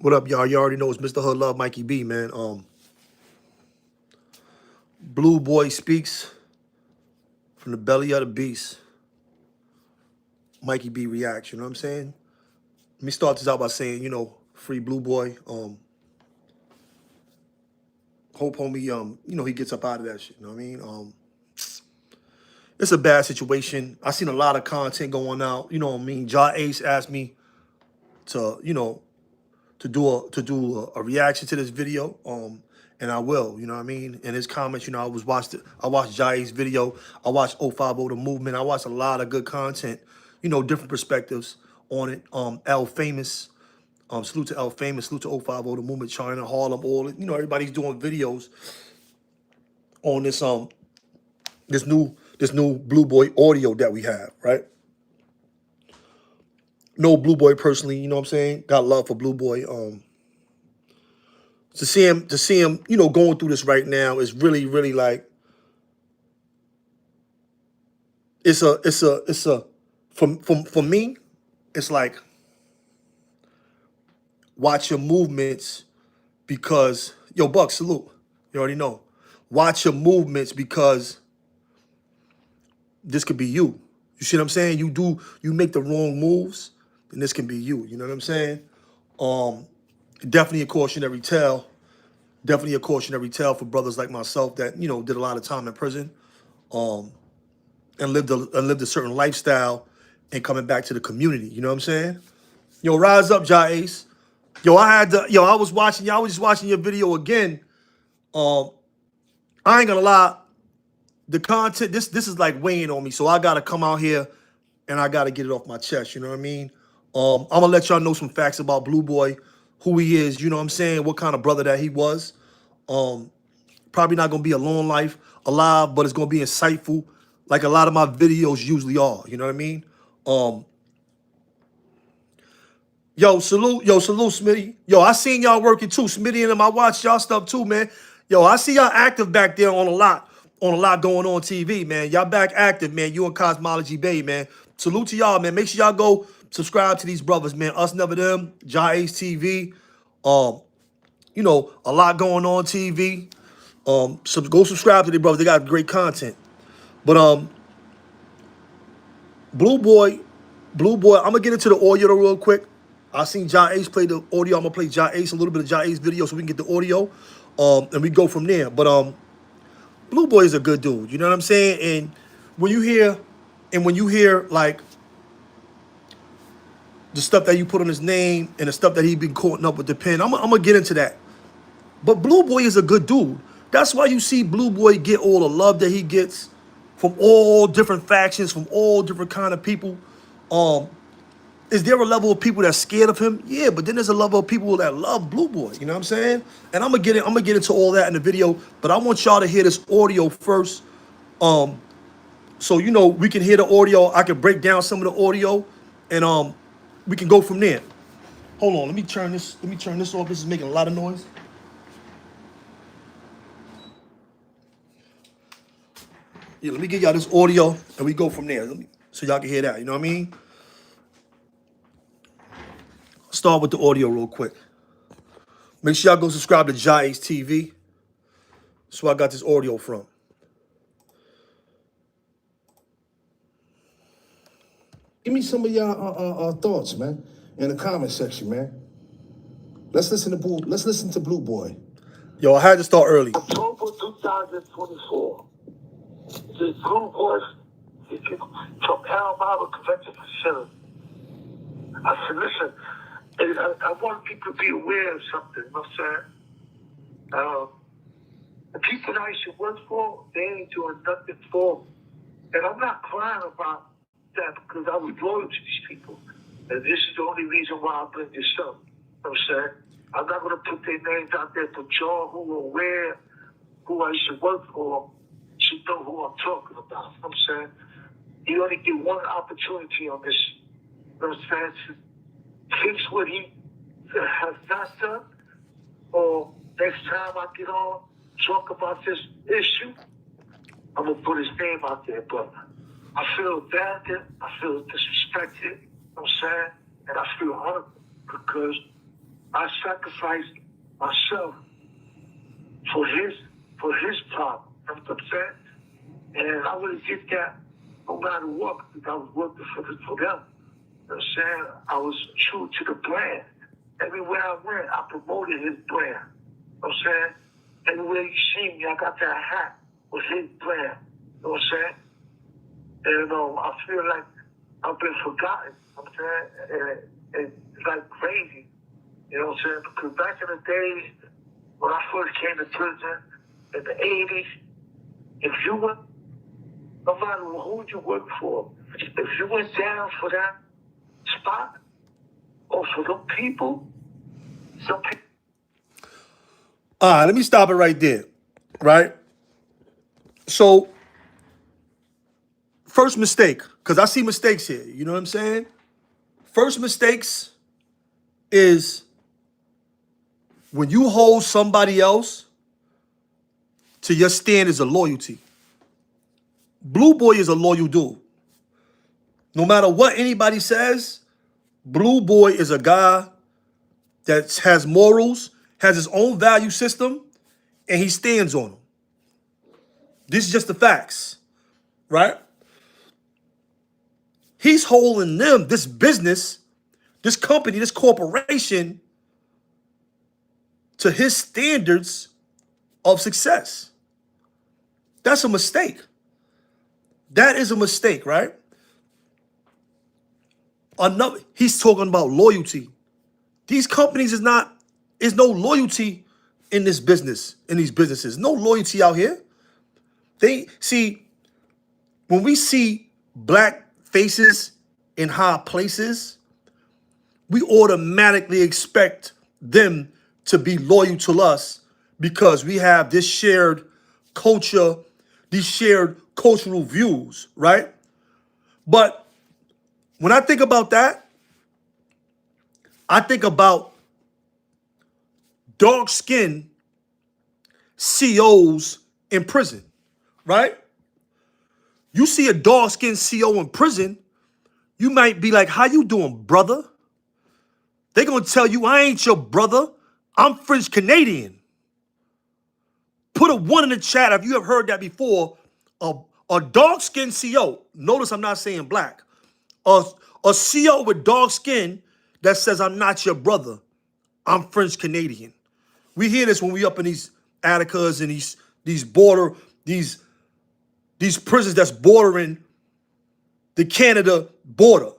What up, y'all? You already know it's Mr. Hood Love, Mikey B, man. Blue Boy speaks from the belly of the beast. Mikey B reacts, you know what I'm saying? Let me start this out by saying, free Blue Boy. Hope homie, he gets up out of that shit, you know what I mean? It's a bad situation. I seen a lot of content going out, you know what I mean? Ja Ace asked me to, to do a reaction to this video. And I will, you know what I mean? In his comments, I watched Jai's video. I watched 050 The Movement. I watched a lot of good content, different perspectives on it. L Famous, salute to L Famous, salute to 050 The Movement, China, Harlem, all it. Everybody's doing videos on this new Blue Boy audio that we have, right? No Blue Boy personally, you know what I'm saying? Got love for Blue Boy. To see him, going through this right now is really, really like it's a for me, it's like watch your movements because Buck, salute. You already know. Watch your movements because this could be you. You see what I'm saying? You make the wrong moves, then this can be you. You know what I'm saying? Definitely a cautionary tale. Definitely a cautionary tale for brothers like myself that, did a lot of time in prison, and lived a certain lifestyle and coming back to the community. You know what I'm saying? Yo, rise up, Ja Ace. I was just watching your video again. I ain't gonna lie, the content, this is like weighing on me, so I gotta come out here and I gotta get it off my chest, you know what I mean? I'm gonna let y'all know some facts about Blue Boy, who he is, you know what I'm saying, what kind of brother that he was. Probably not gonna be a long life alive, but it's gonna be insightful, like a lot of my videos usually are, you know what I mean? Salute, Smitty. Yo, I seen y'all working too, Smitty and them. I watched y'all stuff too, man. Yo, I see y'all active back there on a lot going on TV, man. Y'all back active, man. You and Cosmology Bay, man. Salute to y'all, man. Make sure y'all go subscribe to these brothers, man. Us Never Them, Ja Ace TV. A lot going on TV. So go subscribe to the brothers. They got great content. But Blue Boy, I'm gonna get into the audio real quick. I seen Ja Ace play the audio. I'm gonna play Ja Ace, a little bit of Ja Ace video so we can get the audio. And we go from there. But Blue Boy is a good dude, you know what I'm saying? And when you hear like the stuff that you put on his name and the stuff that he been caught up with the pen, I'm gonna get into that. But Blue Boy is a good dude. That's why you see Blue Boy get all the love that he gets from all different factions, from all different kind of people. Is there a level of people that's scared of him? Yeah, but then there's a level of people that love Blue Boy. You know what I'm saying? And I'm gonna get into all that in the video. But I want y'all to hear this audio first, so we can hear the audio. I can break down some of the audio, and we can go from there. Hold on, let me turn this off. This is making a lot of noise. Yeah, let me get y'all this audio, and we go from there. So y'all can hear that. You know what I mean? Start with the audio real quick. Make sure y'all go subscribe to Ja Ace TV. That's where I got this audio from. Give me some of y'all thoughts, man, in the comment section, man. Let's listen to Blue Boy. Yo, I had to start early. October 2024. The Blue Boy from Alabama Convention Facility. I said, listen, I want people to be aware of something, you know what I'm saying? The people that I used to work for, they ain't doing nothing for me. And I'm not crying about that because I was loyal to these people. And this is the only reason why I bring this up. You know what I'm saying? I'm not going to put their names out there, but y'all who are aware who I used to work for should know who I'm talking about. You know what I'm saying? You only get one opportunity on this. You know what I'm saying? To fix what he has not done. Or next time I get on, talk about this issue, I'm going to put his name out there. But I feel abandoned. I feel disrespected. You know what I'm saying? And I feel hurt because I sacrificed myself for his problem. You know what I'm saying? And I would get that no matter what, because I was working for them. You know what I'm saying? I was true to the brand. Everywhere I went, I promoted his brand. You know what I'm saying? Everywhere you see me, I got that hat with his brand. You know what I'm saying? And I feel like I've been forgotten. You know what I'm saying? And it's like crazy. You know what I'm saying? Because back in the days, when I first came to prison in the 80s, if you went, no matter who you work for, if you went down for that spot or for them people, some people. All right, let me stop it right there. Right? So, first mistake, because I see mistakes here. You know what I'm saying? First mistakes is when you hold somebody else to your standards of loyalty. Blue Boy is a loyal dude. No matter what anybody says, Blue Boy is a guy that has morals, has his own value system, and he stands on them. This is just the facts, right? He's holding them, this business, this company, this corporation, to his standards of success. That's a mistake. That is a mistake, right? He's talking about loyalty. These companies is no loyalty in this business, in these businesses. No loyalty out here. They see, when we see black faces in high places, we automatically expect them to be loyal to us because we have this shared culture, these shared cultural views, right? But when I think about that, I think about dark skin CEOs in prison, right? You see a dark skinned CEO in prison, you might be like, how you doing, brother? They're going to tell you, I ain't your brother. I'm French Canadian. Put a 1 in the chat if you have heard that before. A dark skinned CEO, notice I'm not saying black, a CEO with dark skin that says, I'm not your brother. I'm French Canadian. We hear this when we up in these Atticas and these prisons that's bordering the Canada border.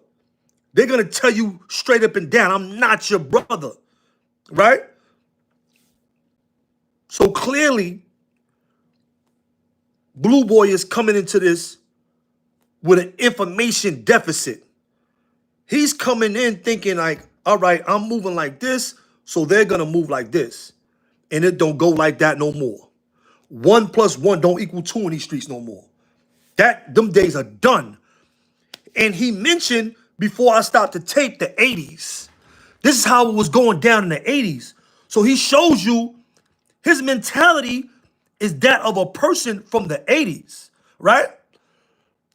They're going to tell you straight up and down, I'm not your brother, right? So clearly, Blue Boy is coming into this with an information deficit. He's coming in thinking like, all right, I'm moving like this, so they're going to move like this. And it don't go like that no more. 1 + 1 don't equal 2 in these streets no more. Them days are done. And he mentioned before I stopped the tape, the 80s. This is how it was going down in the 80s. So he shows you his mentality is that of a person from the 80s, right?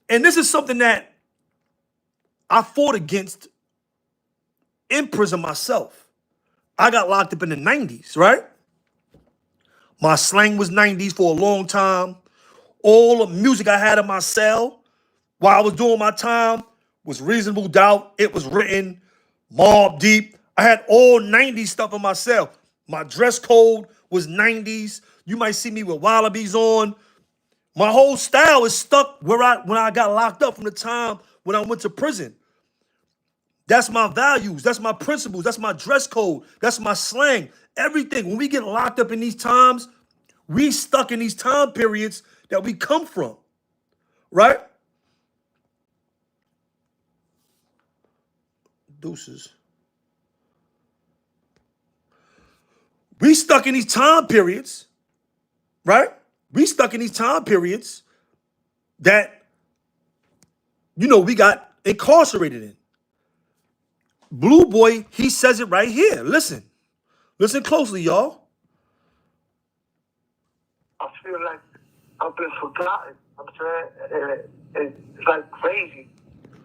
And this is something that I fought against in prison myself. I got locked up in the 90s, right? My slang was 90s for a long time. All the music I had in my cell while I was doing my time was Reasonable Doubt. It was written, Mobb Deep. I had all 90s stuff in my cell. My dress code was 90s. You might see me with Wallabies on. My whole style is stuck when I got locked up from the time when I went to prison. That's my values. That's my principles. That's my dress code. That's my slang. Everything. When we get locked up in these times, we stuck in these time periods that we come from, right? Deuces. We stuck in these time periods, right? We stuck in these time periods that, we got incarcerated in. Blue Boy, he says it right here. Listen closely, y'all. I feel like I've been forgotten. I'm saying it's like crazy.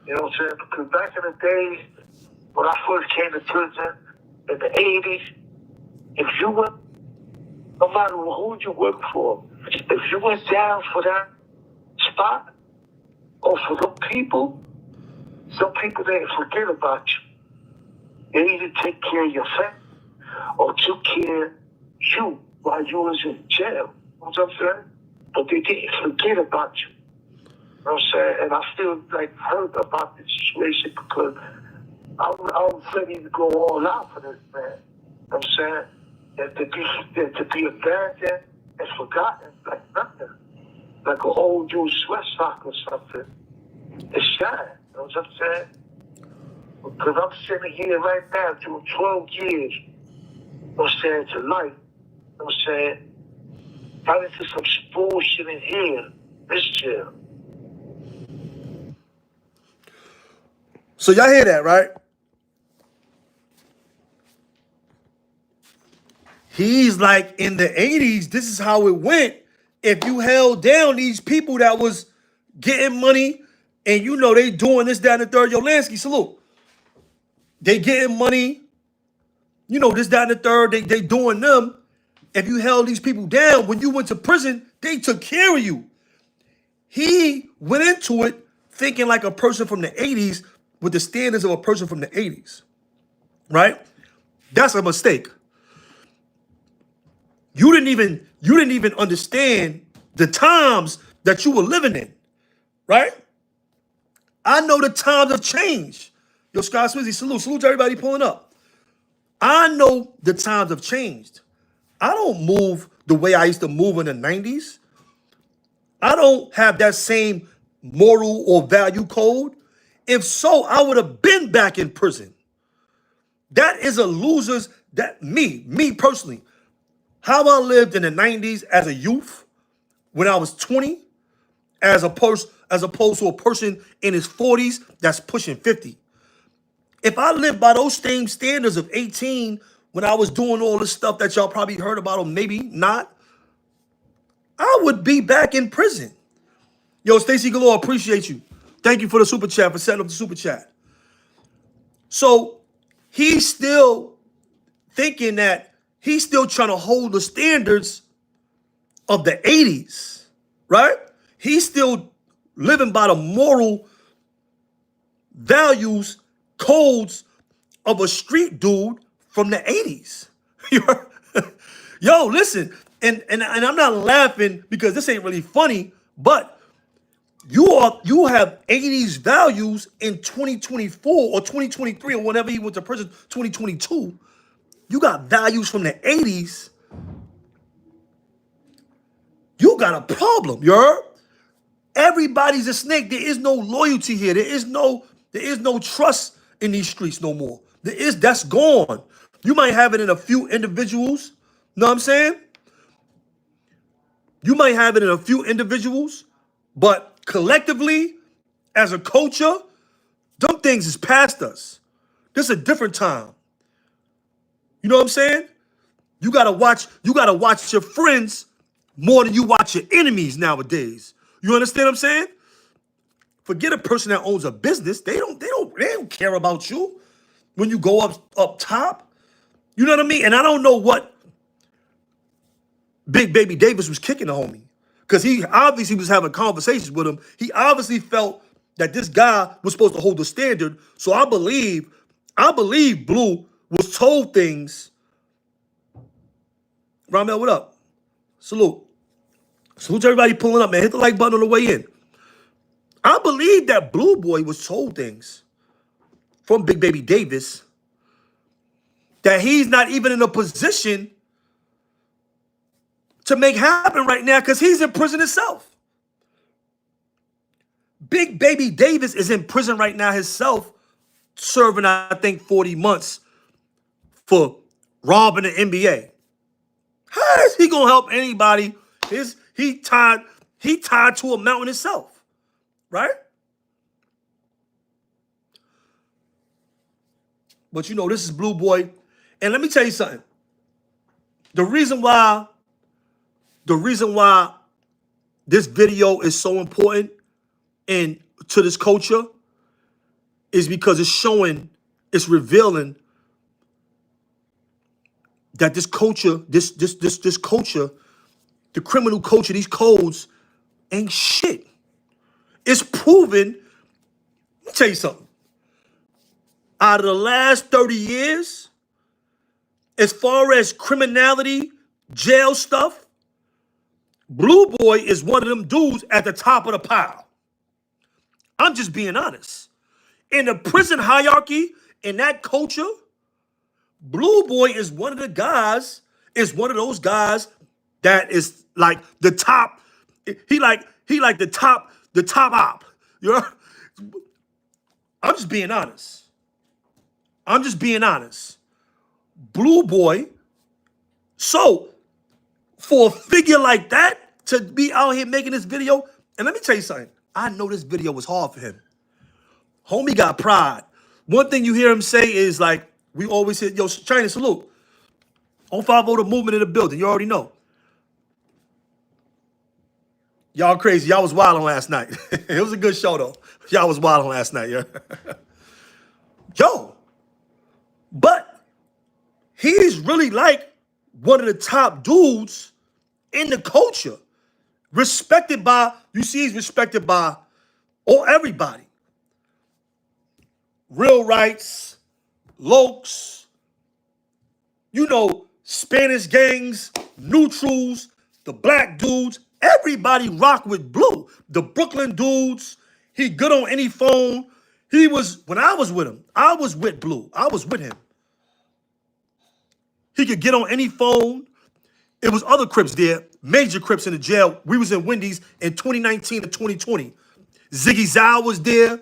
You know what I'm saying? Because back in the days when I first came to prison in the 80s, if you went, no matter who you work for, if you went down for that spot or for the people, some people didn't forget about you. They either take care of your family or took care of you while you was in jail. You know what I'm saying? But they didn't forget about you. You know what I'm saying? And I still heard about this situation because I was ready to go all out for this man. You know what I'm saying? And to be abandoned and forgotten like nothing. Like an old dude sweatsock or something. It's sad. You know what I'm saying? Because I'm sitting here right now doing 12 years, you know what I'm saying, to life. You know what I'm saying? Got into some bullshit in here, this jail. So y'all hear that, right? He's like, in the 80s, this is how it went. If you held down these people that was getting money and you know they doing this, that, and the third, yo, Lansky, salute. They getting money, you know, this, that, and the third, they doing them. If you held these people down, when you went to prison, they took care of you. He went into it thinking like a person from the 80s with the standards of a person from the 80s, right? That's a mistake. You didn't even understand the times that you were living in, right? I know the times have changed. Yo, Scott Swizzy, salute to everybody pulling up. I know the times have changed. I don't move the way I used to move in the 90s. I don't have that same moral or value code. If so, I would have been back in prison. That is a loser's, me personally. How I lived in the 90s as a youth, when I was 20, as opposed to a person in his 40s that's pushing 50. If I lived by those same standards of 18 when I was doing all this stuff that y'all probably heard about or maybe not, I would be back in prison. Yo, Stacy Galore, appreciate you. Thank you for the super chat, for setting up the super chat. So he's still thinking that he's still trying to hold the standards of the 80s, right? He's still living by the moral values, codes of a street dude from the 80s. Yo, listen, and I'm not laughing because this ain't really funny, but you have 80s values in 2024 or 2023 or whenever he went to prison, 2022. You got values from the 80s. You got a problem, you heard? Everybody's a snake. There is no loyalty here. There is no trust in these streets no more. That's gone. You might have it in a few individuals. Know what I'm saying? You might have it in a few individuals, but collectively, as a culture, them things is past us. This is a different time. You know what I'm saying? You gotta watch your friends more than you watch your enemies nowadays. You understand what I'm saying? Forget a person that owns a business. They don't care about you when you go up top. You know what I mean? And I don't know what Big Baby Davis was kicking the homie. Because he obviously was having conversations with him. He obviously felt that this guy was supposed to hold the standard. So I believe Blue was told things. Ramel, what up? Salute. Salute to everybody pulling up, man. Hit the like button on the way in. I believe that Blue Boy was told things from Big Baby Davis that he's not even in a position to make happen right now because he's in prison himself. Big Baby Davis is in prison right now himself, serving, I think, 40 months for robbing the NBA. How is he gonna help anybody? He tied to a mountain himself, right? But you know, this is Blue Boy. And let me tell you something. The reason why this video is so important and to this culture is because it's revealing that this culture, this culture, the criminal culture, these codes ain't shit. It's proven. Let me tell you something. Out of the last 30 years, as far as criminality, jail stuff, Blue Boy is one of them dudes at the top of the pile. I'm just being honest. In the prison hierarchy, in that culture, Blue Boy is one of the guys, is one of those guys that is like the top. He like the top op. You know? I'm just being honest. I'm just being honest. Blue Boy. So for a figure like that to be out here making this video, and let me tell you something. I know this video was hard for him. Homie got pride. One thing you hear him say is like, we always say, yo, China, salute. On 5-0 the movement in the building. You already know. Y'all crazy. Y'all was wilding last night. It was a good show, though. Y'all was wilding last night, yeah. Yo. But he's really like one of the top dudes in the culture. Respected by, you see he's respected by everybody. Real Rights, Lokes, you know, Spanish gangs, neutrals, the black dudes, everybody rock with Blue. The Brooklyn dudes, he good on any phone. He was, when I was with him, I was with Blue. I was with him. He could get on any phone. It was other Crips there, major Crips in the jail. We was in Wendy's in 2019 and 2020. Ziggy Zhao was there.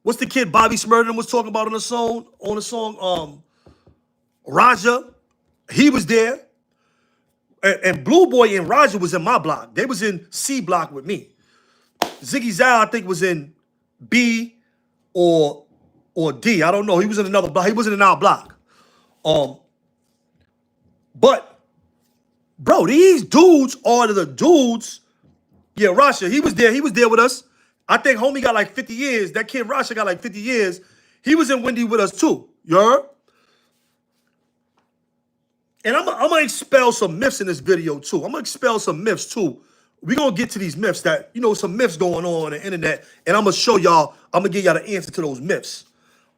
What's the kid Bobby Smurden was talking about on the song? Raja. He was there. And Blue Boy and Raja was in my block. They was in C block with me. Ziggy Zhao, I think, was in B or D. I don't know. He was in another block. He wasn't in our block. But, bro, these dudes are the dudes. Yeah, Rasha, he was there. He was there with us. I think homie got like 50 years. That kid Rasha got like 50 years. He was in Wendy with us too. You heard? And I'm going to expel some myths in this video too. I'm going to expel some myths too. We're going to get to these myths that, you know, some myths going on the internet. And I'm going to show y'all, I'm going to give y'all the answer to those myths.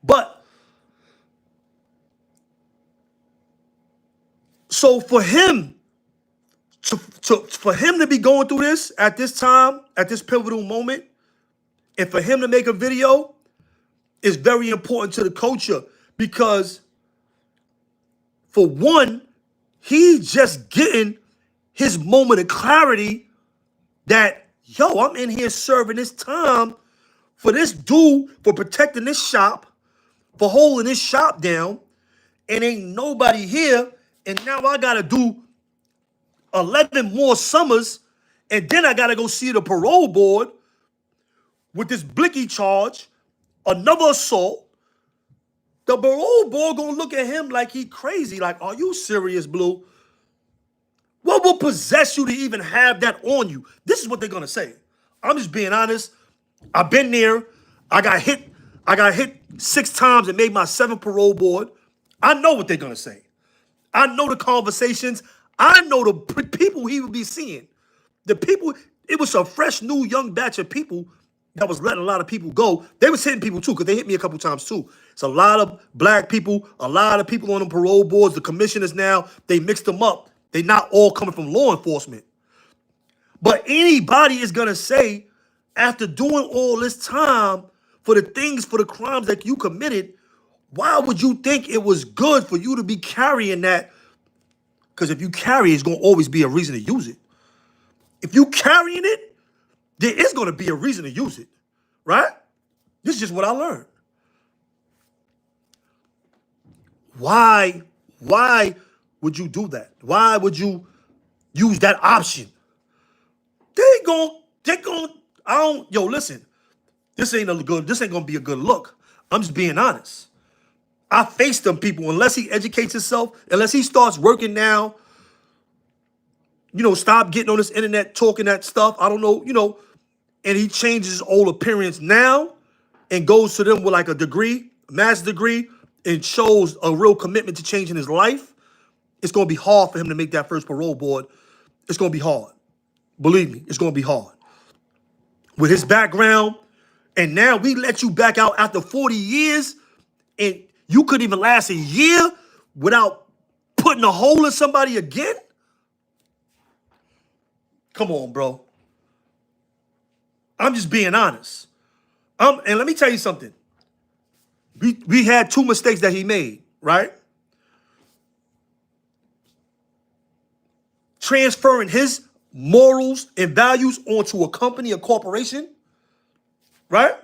But, so for him, for him to be going through this at this time, at this pivotal moment, and for him to make a video is very important to the culture because, for one, he's just getting his moment of clarity that, yo, I'm in here serving this time for this dude, for protecting this shop, for holding this shop down, and ain't nobody here, and now I got to do 11 more summers, and then I got to go see the parole board with this blicky charge, another assault. The parole board gonna look at him like he crazy. Like, are you serious, Blue? What will possess you to even have that on you? This is what they're gonna say. I'm just being honest. I've been there. I got hit 6 times and made my 7th parole board. I know what they're gonna say. I know the conversations. I know the people he would be seeing. The people, it was a fresh, new, young batch of people that was letting a lot of people go. They was hitting people too, because they hit me a couple times too. It's a lot of black people, a lot of people on the parole boards. The commissioners now, they mixed them up. They not all coming from law enforcement. But anybody is going to say, after doing all this time for the things, for the crimes that you committed, why would you think it was good for you to be carrying that? Because if you carry it, it's going to always be a reason to use it. If you carrying it, there is going to be a reason to use it, right? This is just what I learned. Why would you do that? Why would you use that option? Yo, listen, this ain't going to be a good look. I'm just being honest. I face them people unless he educates himself, unless he starts working now, you know, stop getting on this internet talking that stuff. I don't know, you know, and he changes his whole appearance now and goes to them with like a degree, master's degree, and shows a real commitment to changing his life. it's going to be hard for him to make that first parole board. It's going to be hard. Believe me, it's going to be hard. With his background, and now we let you back out after 40 years, and you couldn't even last a year without putting a hole in somebody again? Come on, bro. I'm just being honest. And let me tell you something. We had two mistakes that he made, right? Transferring his morals and values onto a company, a corporation, right?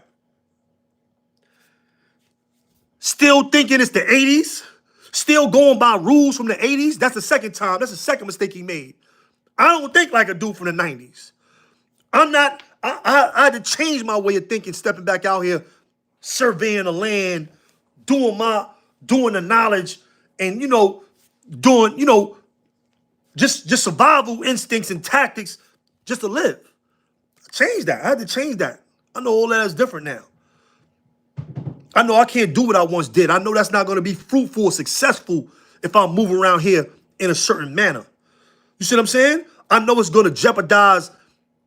Still thinking it's the 80s, still going by rules from the 80s. That's the second time. That's the second mistake he made. I don't think like a dude from the 90s. I had to change my way of thinking, stepping back out here, surveying the land, doing the knowledge, and doing, just survival instincts and tactics just to live. Change that. I had to change that. I know all that is different now. I know I can't do what I once did. I know that's not going to be fruitful or successful if I'm moving around here in a certain manner. You see what I'm saying? I know it's going to jeopardize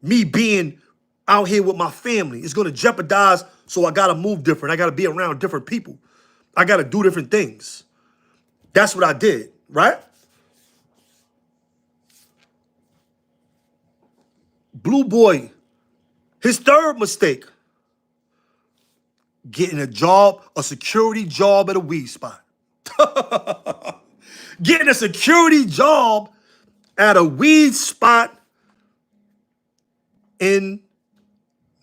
me being out here with my family. It's going to jeopardize, so I got to move different. I got to be around different people. I got to do different things. That's what I did, right? Blue Boy, his third mistake, getting a security job at a weed spot. Getting a security job at a weed spot in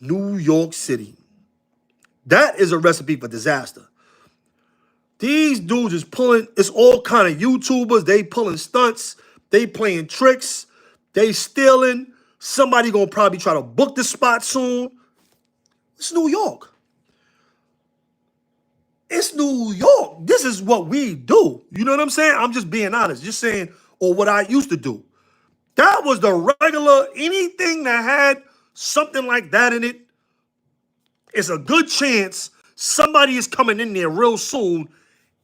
New York City. That is a recipe for disaster. These dudes is pulling, it's all kind of YouTubers. They pulling stunts. They playing tricks. They stealing. Somebody gonna probably try to book the spot soon. It's New York. It's New York. This is what we do. You know what I'm saying? I'm just being honest. Just saying, or what I used to do. That was the regular, anything that had something like that in it, it's a good chance somebody is coming in there real soon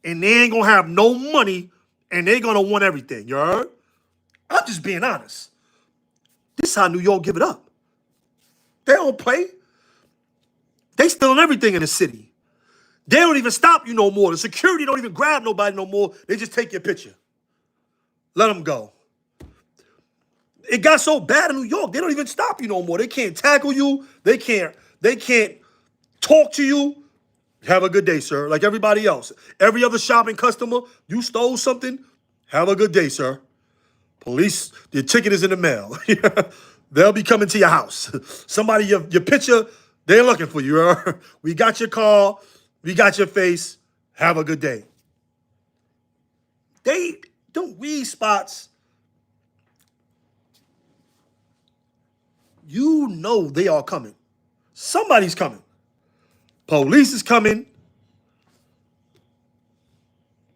and they ain't gonna have no money and they gonna want everything. You heard? I'm just being honest. This is how New York give it up. They don't play. They stealing everything in the city. They don't even stop you no more. The security don't even grab nobody no more. They just take your picture. Let them go. It got so bad in New York, they don't even stop you no more. They can't tackle you. They can't talk to you. Have a good day, sir. Like everybody else. Every other shopping customer, you stole something, have a good day, sir. Police, your ticket is in the mail. They'll be coming to your house. Somebody, your picture, they're looking for you. We got your car. We got your face. Have a good day. They don't weed spots. You know they are coming. Somebody's coming. Police is coming.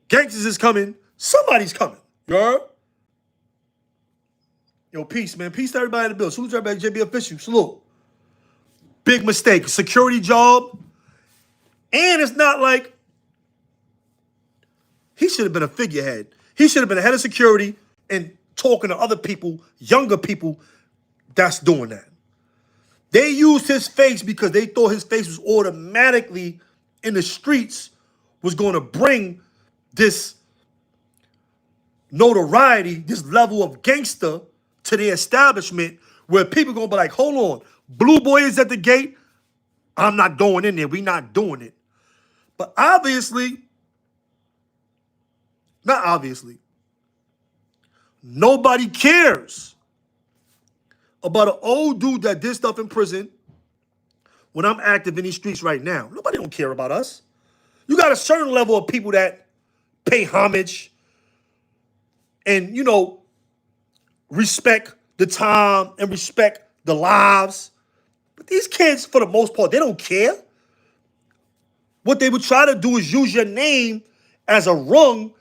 Gangsters is coming. Somebody's coming. You heard? Yo, peace, man. Peace to everybody in the building. Salute to everybody. JB Official. Salute. Big mistake. Security job. And it's not like he should have been a figurehead. He should have been a head of security and talking to other people, younger people, that's doing that. They used his face because they thought his face was automatically in the streets was going to bring this notoriety, this level of gangster to the establishment where people going to be like, hold on, Blue Boy is at the gate. I'm not going in there. We not doing it. But obviously, not obviously, nobody cares about an old dude that did stuff in prison when I'm active in these streets right now. Nobody don't care about us. You got a certain level of people that pay homage and, respect the time and respect the lives. But these kids, for the most part, they don't care. What they would try to do is use your name as a rung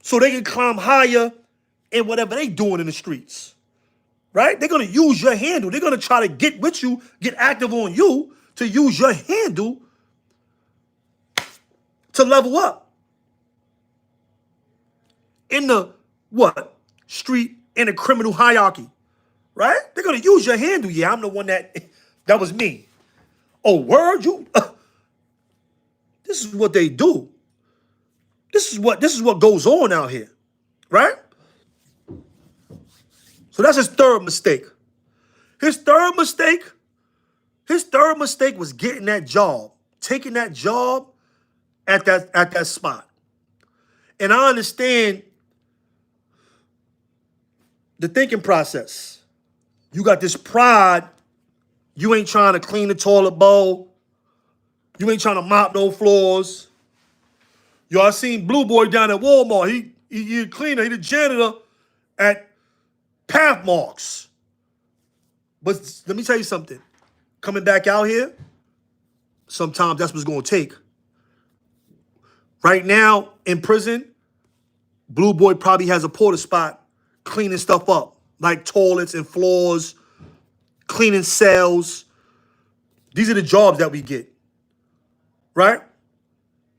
so they can climb higher in whatever they doing in the streets. Right? They're going to use your handle. They're going to try to get with you, get active on you to use your handle to level up. In the what? Street and a criminal hierarchy, right? They're gonna use your handle. Yeah, I'm the one that was me. Oh, word, you. This is what they do. This is what goes on out here, right? So that's his third mistake. His third mistake was getting that job, taking that job at that spot. And I understand the thinking process. You got this pride. You ain't trying to clean the toilet bowl. You ain't trying to mop no floors. Y'all seen Blue Boy down at Walmart. He a cleaner. He the janitor at Pathmarks. But let me tell you something. Coming back out here, sometimes that's what's going to take. Right now, in prison, Blue Boy probably has a porter spot cleaning stuff up, like toilets and floors, cleaning cells. These are the jobs that we get, right?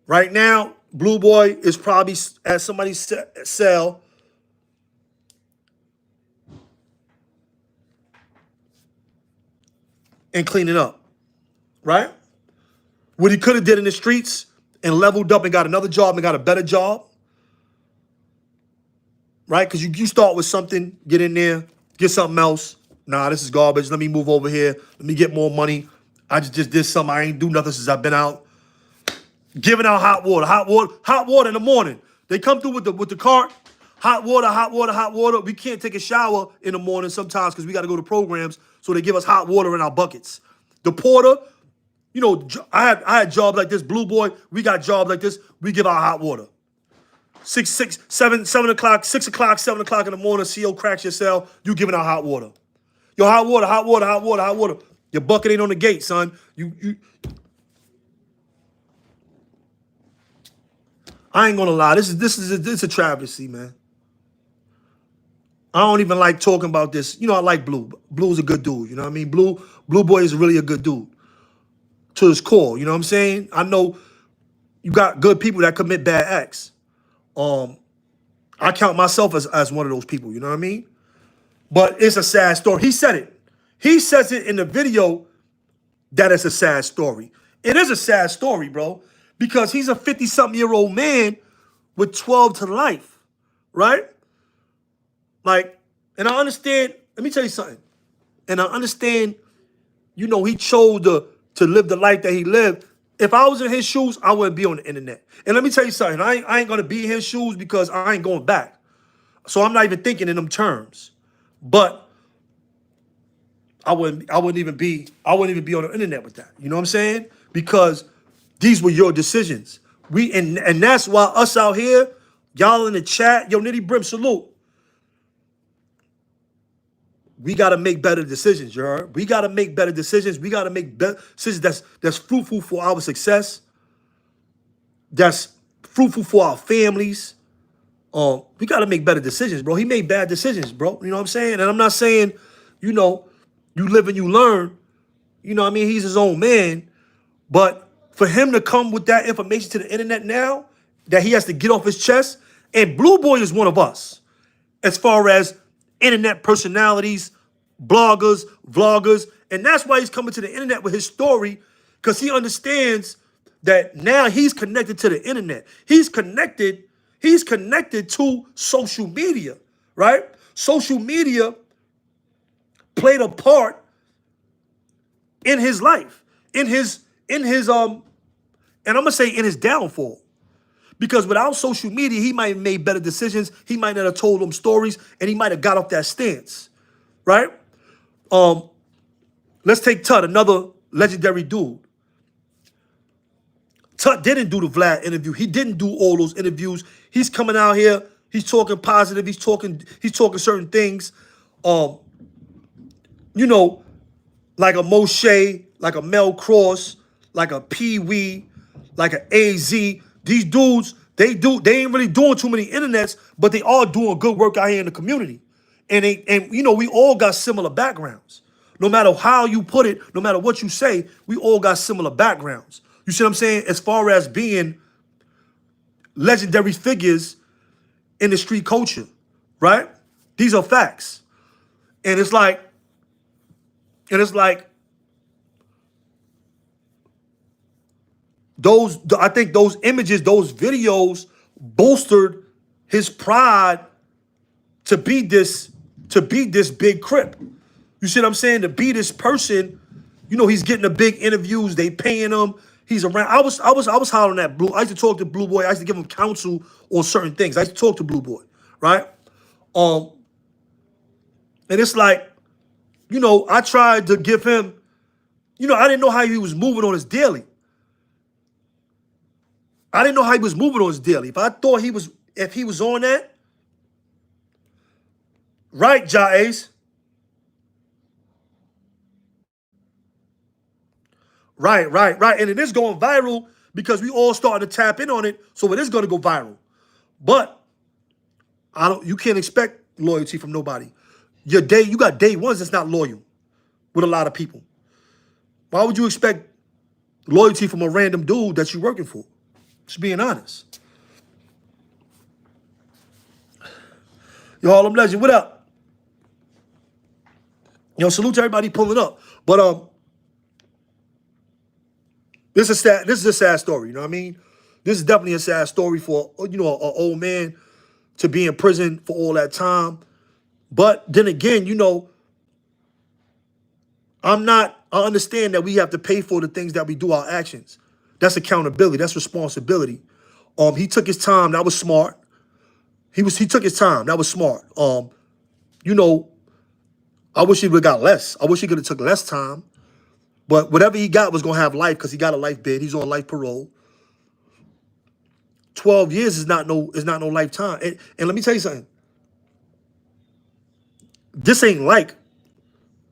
Right now, Blue Boy is probably at somebody's cell and cleaning up, right? What he could have did in the streets and leveled up and got another job and got a better job, right? Because you start with something, get in there, get something else. Nah, this is garbage. Let me move over here. Let me get more money. I just did something. I ain't do nothing since I've been out. Giving out hot water in the morning. They come through with the cart. Hot water. We can't take a shower in the morning sometimes because we got to go to programs. So they give us hot water in our buckets. The porter, you know, I had jobs like this. Blue Boy, we got jobs like this. We give out hot water. 7 o'clock, 6 o'clock, 7 o'clock in the morning. CO cracks your cell. You giving out hot water. Yo, hot water. Your bucket ain't on the gate, son. I ain't gonna lie. This is a travesty, man. I don't even like talking about this. You know, I like Blue. Blue's a good dude. You know what I mean? Blue Boy is really a good dude to his core. You know what I'm saying? I know you got good people that commit bad acts. I count myself as one of those people. You know what I mean? But it's a sad story. He said it. He says it in the video that it's a sad story. It is a sad story, bro, because he's a 50-something-year-old man with 12 to life, right? Like, and I understand, let me tell you something. And I understand, you know, he chose to live the life that he lived. If I was in his shoes, I wouldn't be on the internet. And let me tell you something. I ain't going to be in his shoes because I ain't going back. So I'm not even thinking in them terms. But I wouldn't even be on the internet with that. You know what I'm saying? Because these were your decisions. And that's why us out here, y'all in the chat, yo, Nitty Brim, salute. We got to make better decisions, you heard? We got to make better decisions. We got to make better decisions that's fruitful for our success, that's fruitful for our families. We got to make better decisions, bro. He made bad decisions, bro. You know what I'm saying? And I'm not saying, you know, you live and you learn. You know what I mean? He's his own man. But for him to come with that information to the internet now, that he has to get off his chest, and Blue Boy is one of us as far as internet personalities, bloggers, vloggers, and that's why he's coming to the internet with his story, because he understands that now he's connected to the internet. He's connected to social media, right? Social media played a part in his life, in his and I'm gonna say in his downfall. Because without social media, he might have made better decisions. He might not have told them stories, and he might have got off that stance, right? Let's take Tut, another legendary dude. Tut didn't do the Vlad interview. He didn't do all those interviews. He's coming out here. He's talking positive. He's talking certain things. You know, like a Moshe, like a Mel Cross, like a Pee Wee, like a AZ. These dudes, they ain't really doing too many internets, but they are doing good work out here in the community. And you know, we all got similar backgrounds. No matter how you put it, no matter what you say, we all got similar backgrounds. You see what I'm saying? As far as being legendary figures in the street culture. right? These are facts. And it's like, I think those images, those videos bolstered his pride to be this big Crip. You see what I'm saying? To be this person, he's getting the big interviews, they paying him, he's around. I was hollering at Blue. I used to talk to Blue Boy, I used to give him counsel on certain things. I used to talk to Blue Boy, right? And it's like, I tried to give him, I didn't know how he was moving on his daily. If he was on that, right, Jaez? Right. And it is going viral because we all starting to tap in on it, so it is going to go viral. But you can't expect loyalty from nobody. You got day ones that's not loyal with a lot of people. Why would you expect loyalty from a random dude that you're working for? Just being honest. Yo, Harlem Legend, what up? Salute to everybody pulling up. But this is a sad story, you know what I mean? This is definitely a sad story for, an old man to be in prison for all that time. But then again, I understand that we have to pay for the things that we do, our actions. That's accountability. That's responsibility. He took his time. That was smart. He took his time. That was smart. I wish he would have got less. I wish he could have took less time. But whatever he got was going to have life because he got a life bid. He's on life parole. 12 years is not no lifetime. And let me tell you something. This ain't like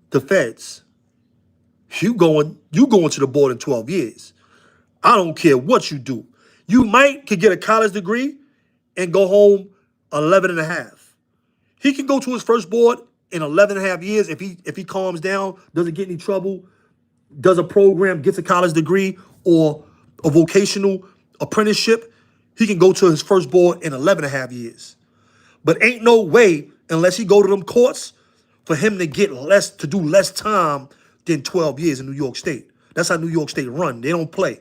the feds. You going to the board in 12 years. I don't care what you do. You could get a college degree and go home 11 and a half. He can go to his first board in 11 and a half years if he calms down, doesn't get any trouble, does a program, gets a college degree or a vocational apprenticeship. He can go to his first board in 11 and a half years. But ain't no way, unless he go to them courts, for him to do less time than 12 years in New York State. That's how New York State run. They don't play.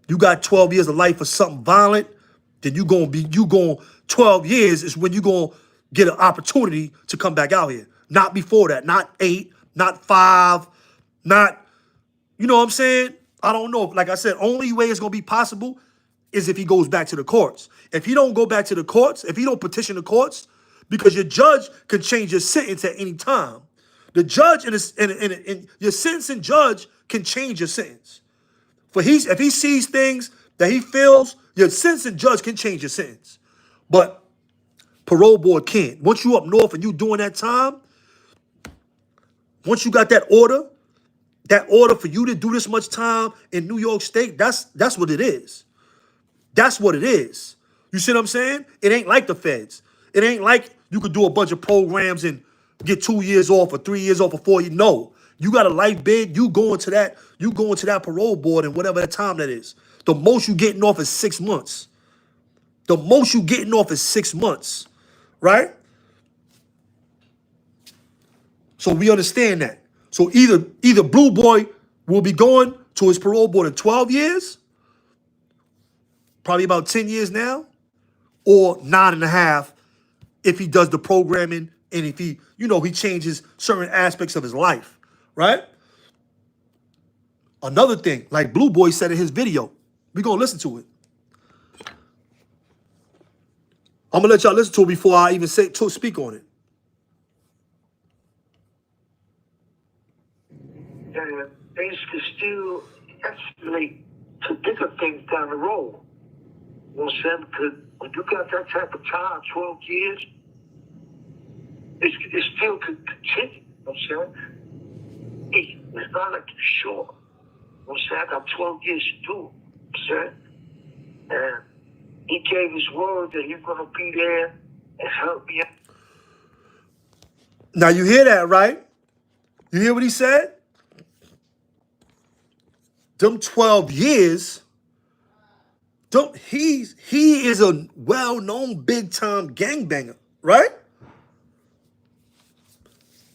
You got 12 years of life for something violent, then 12 years is when you going to get an opportunity to come back out here. Not before that, not 8, not 5, not, you know what I'm saying? I don't know. Like I said, only way it's going to be possible is if he goes back to the courts. If he don't go back to the courts, if he don't petition the courts, because your judge can change your sentence at any time. The judge and your sentencing judge can change your sentence. If he sees things that he feels, your sentencing judge can change your sentence. But parole board can't. Once you up north and you doing that time, once you got that order for you to do this much time in New York State, that's what it is. That's what it is. You see what I'm saying? It ain't like the feds. It ain't like you could do a bunch of programs and get 2 years off or 3 years off or 4 years. No. You got a life bid, you going to that parole board and whatever that time that is. The most you getting off is 6 months. The most you getting off is 6 months. Right? So we understand that. So either Blue Boy will be going to his parole board in 12 years, probably about 10 years now, or 9.5 if he does the programming and if he changes certain aspects of his life, right? Another thing, like Blue Boy said in his video, we're going to listen to it. I'm going to let y'all listen to it before I even speak on it. And things can still escalate to bigger things down the road. You know what I'm saying? Because when you got that type of time, 12 years, it still could continue. You know what I'm saying? It's not like you're sure. You know what I'm saying? I got 12 years to do. You know what I'm saying? And he gave his word that he's going to be there and help me out. Now you hear that, right? You hear what he said? Them 12 years, he is a well-known big-time gangbanger, right?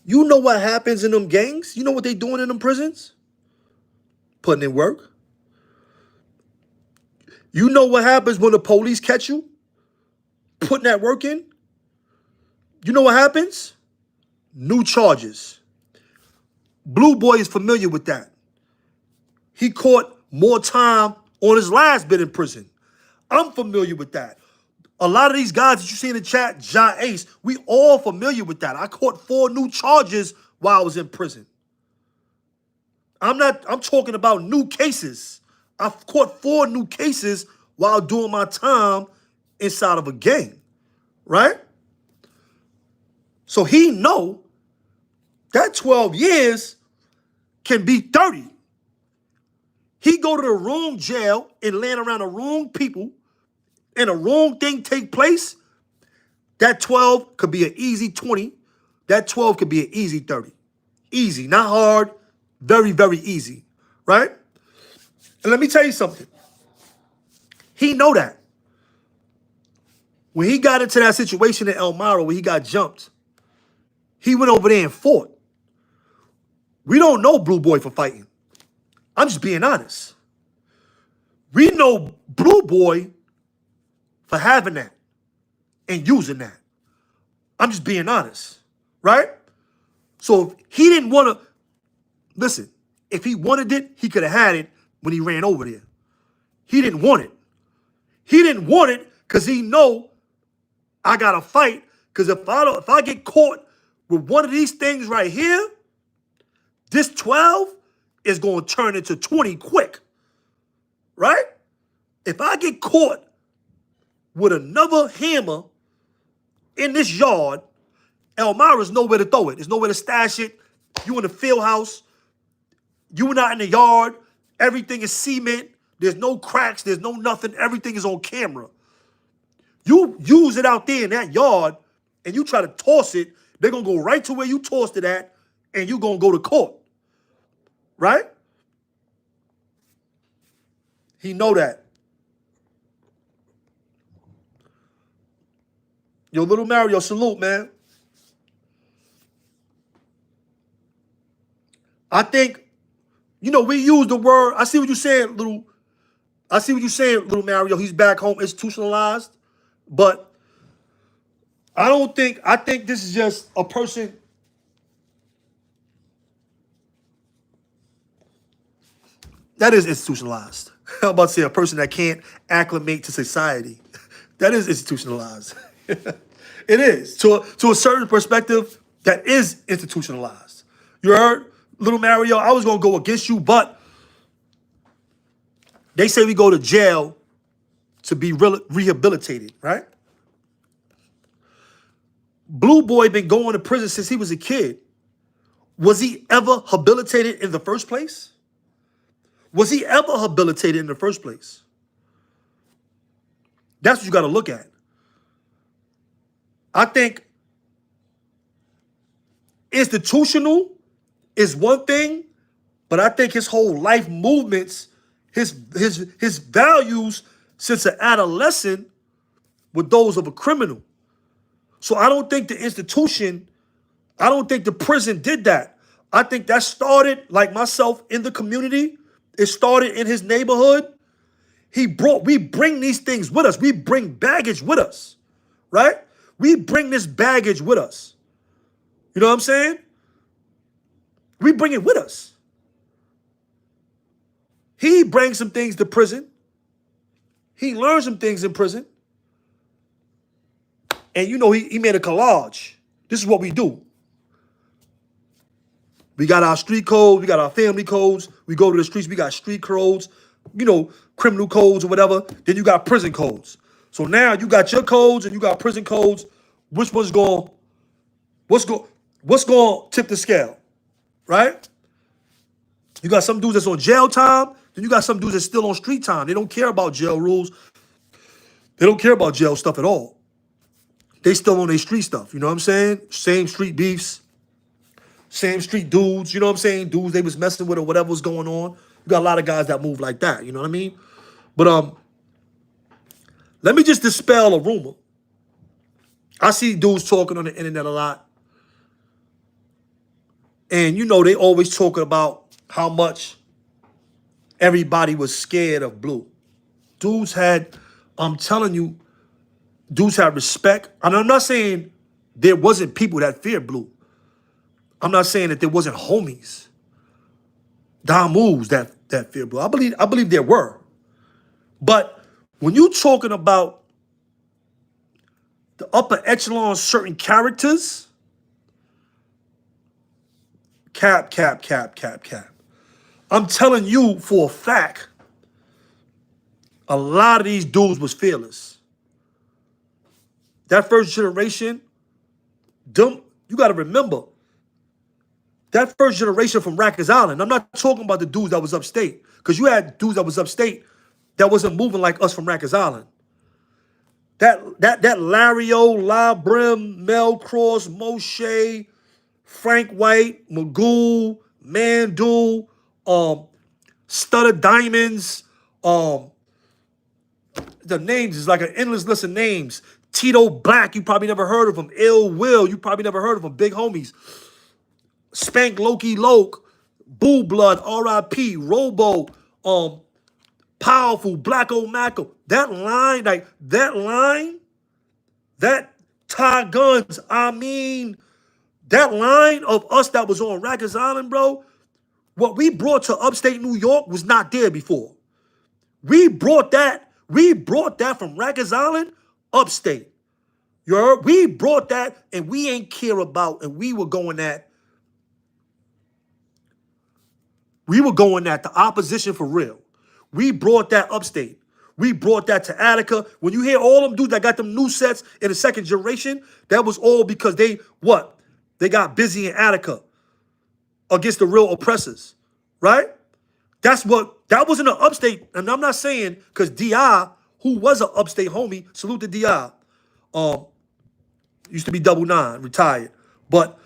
You know what happens in them gangs? You know what they doing in them prisons? Putting in work. You know what happens when the police catch you? Putting that work in. You know what happens? New charges. Blue Boy is familiar with that. He caught more time on his last bit in prison. I'm familiar with that. A lot of these guys that you see in the chat, Ja Ace, we all familiar with that. I caught 4 new charges while I was in prison. I'm talking about new cases. I've caught 4 new cases while doing my time inside of a gang, right? So he know that 12 years can be 30. He go to the wrong jail and land around the wrong people and the wrong thing take place, that 12 could be an easy 20. That 12 could be an easy 30. Easy, not hard, very, very easy, right? And let me tell you something. He know that. When he got into that situation in Elmira where he got jumped, he went over there and fought. We don't know Blue Boy for fighting. I'm just being honest. We know Blue Boy for having that and using that. I'm just being honest, right? So if he didn't want to, listen, if he wanted it, he could have had it when he ran over there. He didn't want it. He didn't want it because he know I got to fight, because if I get caught with one of these things right here, this 12 is going to turn into 20 quick, right? If I get caught with another hammer in this yard, Elmira's nowhere to throw it. There's nowhere to stash it. You in the field house. You not in the yard. Everything is cement. There's no cracks. There's no nothing. Everything is on camera. You use it out there in that yard and you try to toss it, they're going to go right to where you tossed it at and you're going to go to court. Right? He know that. Yo, little Mario, salute, man. I think, we use the word, I see what you're saying, little Mario. He's back home institutionalized. But I think this is just a person. That is institutionalized. I'm about to say a person that can't acclimate to society. That is institutionalized. It is. To a certain perspective, that is institutionalized. You heard, little Mario? I was going to go against you, but they say we go to jail to be rehabilitated, right? Blue Boy been going to prison since he was a kid. Was he ever habilitated in the first place? Was he ever habilitated in the first place? That's what you got to look at. I think institutional is one thing, but I think his whole life movements, his values since an adolescent were those of a criminal. So I don't think the institution, I don't think the prison did that. I think that started, like myself, in the community. It started in his neighborhood. We bring these things with us. We bring baggage with us, right? We bring this baggage with us. You know what I'm saying? We bring it with us. He brings some things to prison. He learned some things in prison. And he made a collage. This is what we do. We got our street codes. We got our family codes. We go to the streets. We got street codes, criminal codes or whatever. Then you got prison codes. So now you got your codes and you got prison codes. What's going to tip the scale, right? You got some dudes that's on jail time. Then you got some dudes that's still on street time. They don't care about jail rules. They don't care about jail stuff at all. They still on their street stuff. You know what I'm saying? Same street beefs. Same street dudes. You know what I'm saying? Dudes they was messing with or whatever was going on. You got a lot of guys that move like that. You know what I mean? But let me just dispel a rumor. I see dudes talking on the internet a lot. And you know, they always talking about how much everybody was scared of Blue. Dudes had, I'm telling you, dudes had respect. And I'm not saying there wasn't people that feared Blue. I'm not saying that there wasn't homies, Don moves that feared Blue. I believe there were. But when you talking about the upper echelon certain characters, cap. I'm telling you for a fact, a lot of these dudes was fearless. That first generation, them, you got to remember, that first generation from Rikers Island, I'm not talking about the dudes that was upstate, because you had dudes that was upstate that wasn't moving like us from Rikers Island. That Lario, Labrim, Mel Cross, Moshe, Frank White, Magoo, Mandul, Stutter Diamonds, the names is like an endless list of names. Tito Black, you probably never heard of him. Ill Will, you probably never heard of him. Big homies. Spank Loki Loke, Boo Blood, R.I.P., Robo, Powerful, Black Old Macko. That line, that Ty Guns, that line of us that was on Rikers Island, bro, what we brought to upstate New York was not there before. We brought that from Rikers Island upstate. You heard? We brought that and we ain't care about, and we were going at the opposition for real. We brought that upstate. We brought that to Attica. When you hear all them dudes that got them new sets in the second generation, that was all because they got busy in Attica against the real oppressors, right? That wasn't an upstate, and I'm not saying because D.I., who was an upstate homie, salute to D.I., used to be 99, retired. But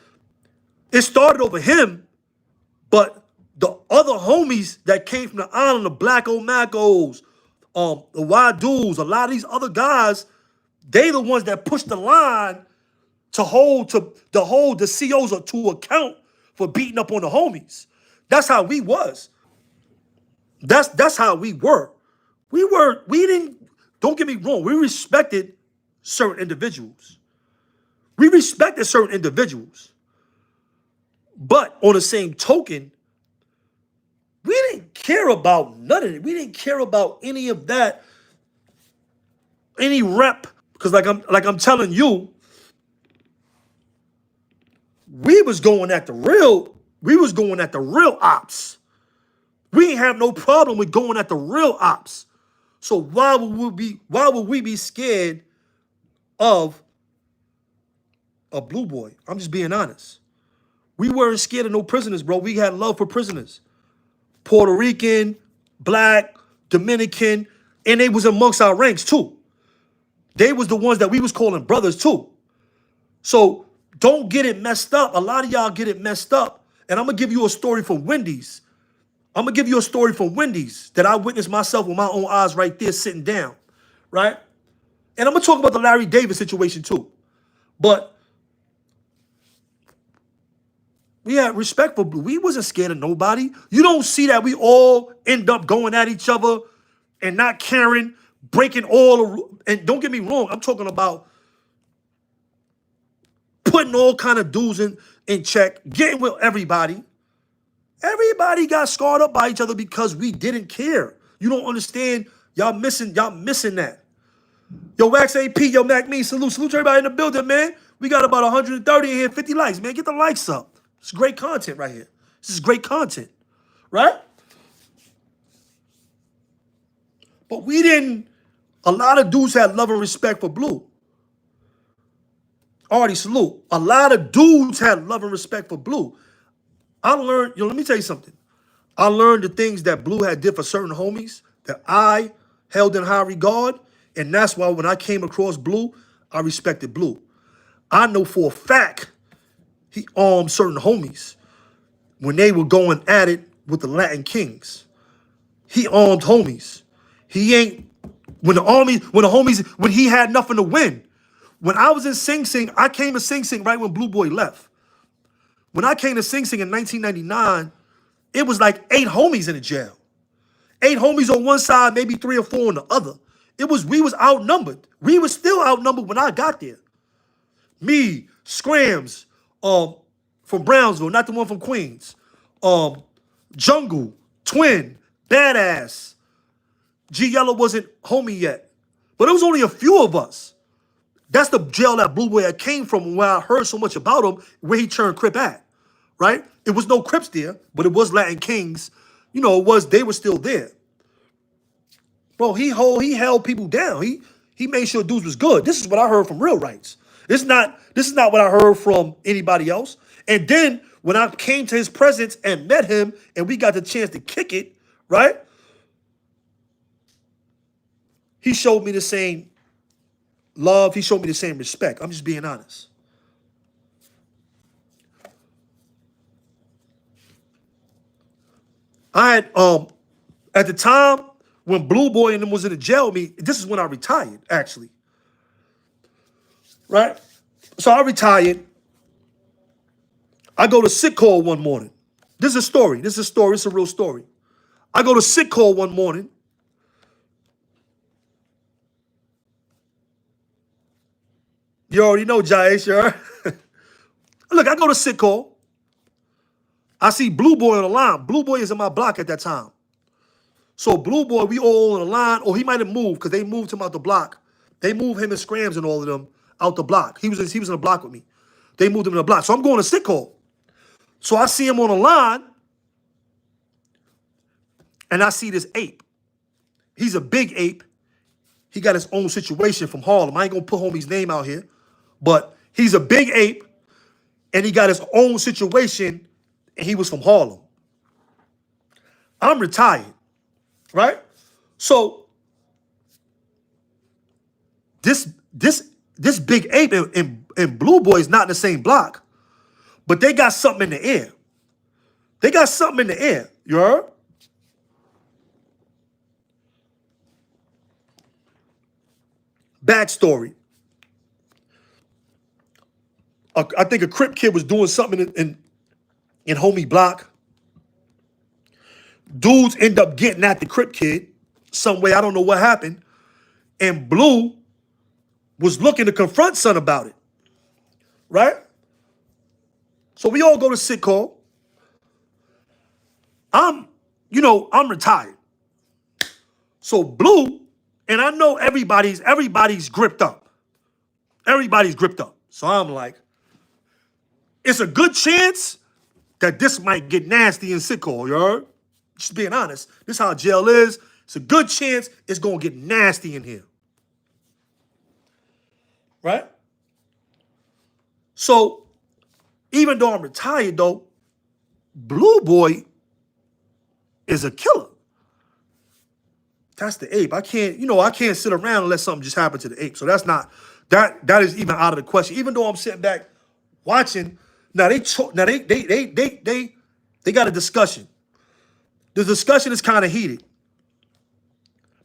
it started over him, but the other homies that came from the island, the Black Omacos, the Wadus, a lot of these other guys, they the ones that pushed the line to hold the COs to account for beating up on the homies. That's how we was. That's how we were. We didn't, don't get me wrong, we respected certain individuals. But on the same token, we didn't care about none of it. We didn't care about any of that, any rep. Because like I'm telling you, we was going at the real ops. We ain't have no problem with going at the real ops. So why would we be scared of a Blue Boy? I'm just being honest. We weren't scared of no prisoners, bro. We had love for prisoners. Puerto Rican, Black, Dominican, and they was amongst our ranks too. They was the ones that we was calling brothers too. So don't get it messed up. A lot of y'all get it messed up. And I'm going to give you a story from Wendy's. That I witnessed myself with my own eyes right there sitting down, right? And I'm going to talk about the Larry Davis situation too. But we had respect for Blue. We wasn't scared of nobody. You don't see that we all end up going at each other and not caring, breaking all the, and don't get me wrong, I'm talking about putting all kind of dudes in check, getting with everybody. Everybody got scarred up by each other because we didn't care. You don't understand. Y'all missing that. Yo, Wax AP, yo, Mac Me, salute to everybody in the building, man. We got about 130 in here, 50 likes, man. Get the likes up. It's great content right here. This is great content, right? But we didn't, a lot of dudes had love and respect for Blue. Already salute. A lot of dudes had love and respect for Blue. I learned, let me tell you something. I learned the things that Blue had did for certain homies that I held in high regard. And that's why when I came across Blue, I respected Blue. I know for a fact he armed certain homies when they were going at it with the Latin Kings. He armed homies. He ain't, when he had nothing to win. When I was in Sing Sing, I came to Sing Sing right when Blue Boy left. When I came to Sing Sing in 1999, it was like 8 homies in the jail. 8 homies on one side, maybe 3 or 4 on the other. We was outnumbered. We were still outnumbered when I got there. Me, Scrams, from Brownsville, not the one from Queens. Jungle, Twin, Badass. G Yellow wasn't homie yet. But it was only a few of us. That's the jail that Blue Boy had came from, where I heard so much about him, where he turned Crip at, right? It was no Crips there, but it was Latin Kings. You know, they were still there. Bro, he held people down. He made sure dudes was good. This is what I heard from real rights. This is not what I heard from anybody else. And then when I came to his presence and met him and we got the chance to kick it, right? He showed me the same love. He showed me the same respect. I'm just being honest. I had, at the time when Blue Boy and them was in the jail with me, this is when I retired, actually. Right? So I retired. I go to sick call one morning. This is a story. This is a story. It's a real story. I go to sick call one morning. You already know, Jai, sure. Look, I go to sick call. I see Blue Boy on the line. Blue Boy is in my block at that time. So Blue Boy, we all on the line. Or he might have moved because they moved him out the block. They moved him and Scrams and all of them out the block. He was in the block with me. They moved him in the block. So I'm going to sick call. So I see him on the line. And I see this ape. He's a big ape. He got his own situation from Harlem. I ain't going to put homie's name out here. But he's a big ape. And he got his own situation. And he was from Harlem. I'm retired. Right? So this big ape and Blue Boy is not in the same block. But they got something in the air. They got something in the air. You heard? Backstory. I think a Crip kid was doing something in homie block. Dudes end up getting at the Crip kid some way. I don't know what happened. And Blue was looking to confront son about it. Right? So we all go to sick call. I'm retired. So Blue, and I know everybody's gripped up. Everybody's gripped up. So I'm like, it's a good chance that this might get nasty in sick call, you heard? Just being honest. This is how jail is. It's a good chance it's going to get nasty in here. Right? So, even though I'm retired, though, Blue Boy is a killer. That's the ape. I can't sit around and let something just happen to the ape. So that's not, that is even out of the question. Even though I'm sitting back watching, now they got a discussion. The discussion is kind of heated.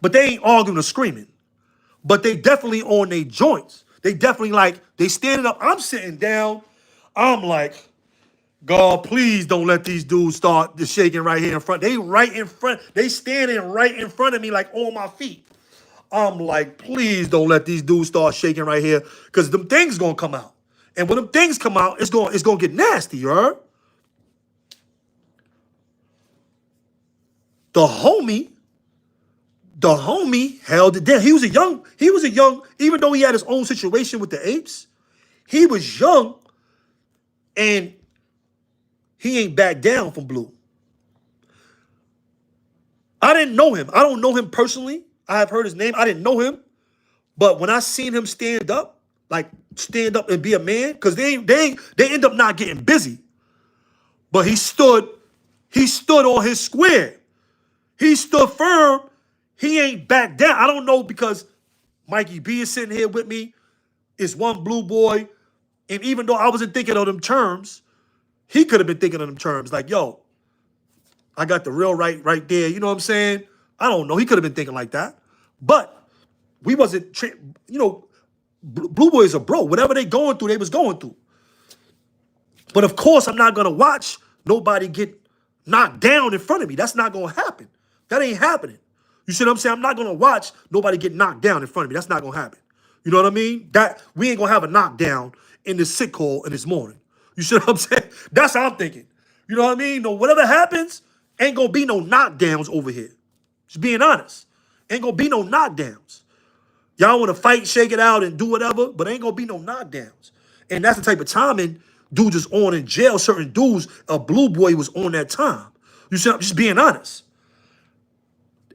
But they ain't arguing or screaming. But they definitely on their joints. They definitely they standing up. I'm sitting down. I'm like, God, please don't let these dudes start the shaking right here in front. They right in front. They standing right in front of me like on my feet. I'm like, please don't let these dudes start shaking right here because them things going to come out. And when them things come out, it's going to get nasty, you heard? The homie held it down. He was a young, even though he had his own situation with the apes, he was young and he ain't back down from Blue. I didn't know him. I don't know him personally. I have heard his name. I didn't know him. But when I seen him stand up and be a man, because they end up not getting busy. But he stood on his square. He stood firm. He ain't back down. I don't know because Mikey B is sitting here with me. It's one Blue Boy. And even though I wasn't thinking of them terms, he could have been thinking of them terms. Like, yo, I got the real right there. You know what I'm saying? I don't know. He could have been thinking like that. But we wasn't, Blue Boys are bro. Whatever they going through, they was going through. But of course, I'm not gonna watch nobody get knocked down in front of me. That's not gonna happen. That ain't happening. You see what I'm saying? I'm not gonna watch nobody get knocked down in front of me. That's not gonna happen. You know what I mean? That we ain't gonna have a knockdown in this sick hall in this morning. You see what I'm saying? That's how I'm thinking. You know what I mean? No, whatever happens, ain't gonna be no knockdowns over here. Just being honest. Ain't gonna be no knockdowns. Y'all want to fight, shake it out, and do whatever, but ain't gonna be no knockdowns. And that's the type of timing dudes is on in jail. Certain dudes, a blue boy was on that time. You see, I'm just being honest.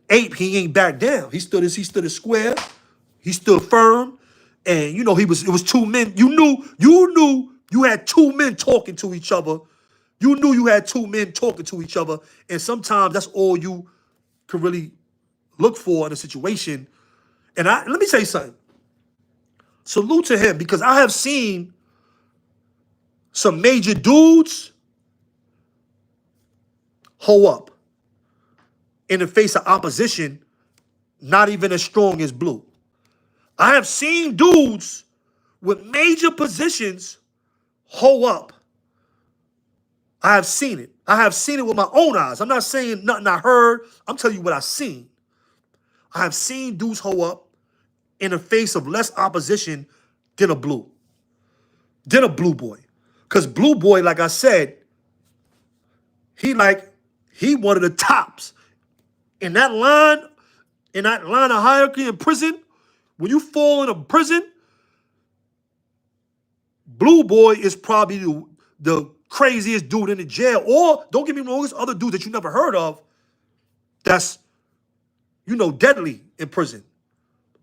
Ape, he ain't back down. He stood as square. He stood firm, and you know it was two men. You knew you had two men talking to each other. You knew you had two men talking to each other, and sometimes that's all you could really look for in a situation. And let me tell you something. Salute to him, because I have seen some major dudes hoe up in the face of opposition, not even as strong as Blue. I have seen dudes with major positions hoe up. I have seen it. I have seen it with my own eyes. I'm not saying nothing I heard. I'm telling you what I've seen. I have seen dudes hoe up in the face of less opposition than a Blue. Than a Blue boy. Because Blue boy, like I said, he one of the tops. In that line of hierarchy in prison, when you fall in a prison, Blue boy is probably the craziest dude in the jail. Or, don't get me wrong, there's other dudes that you never heard of that's, deadly in prison.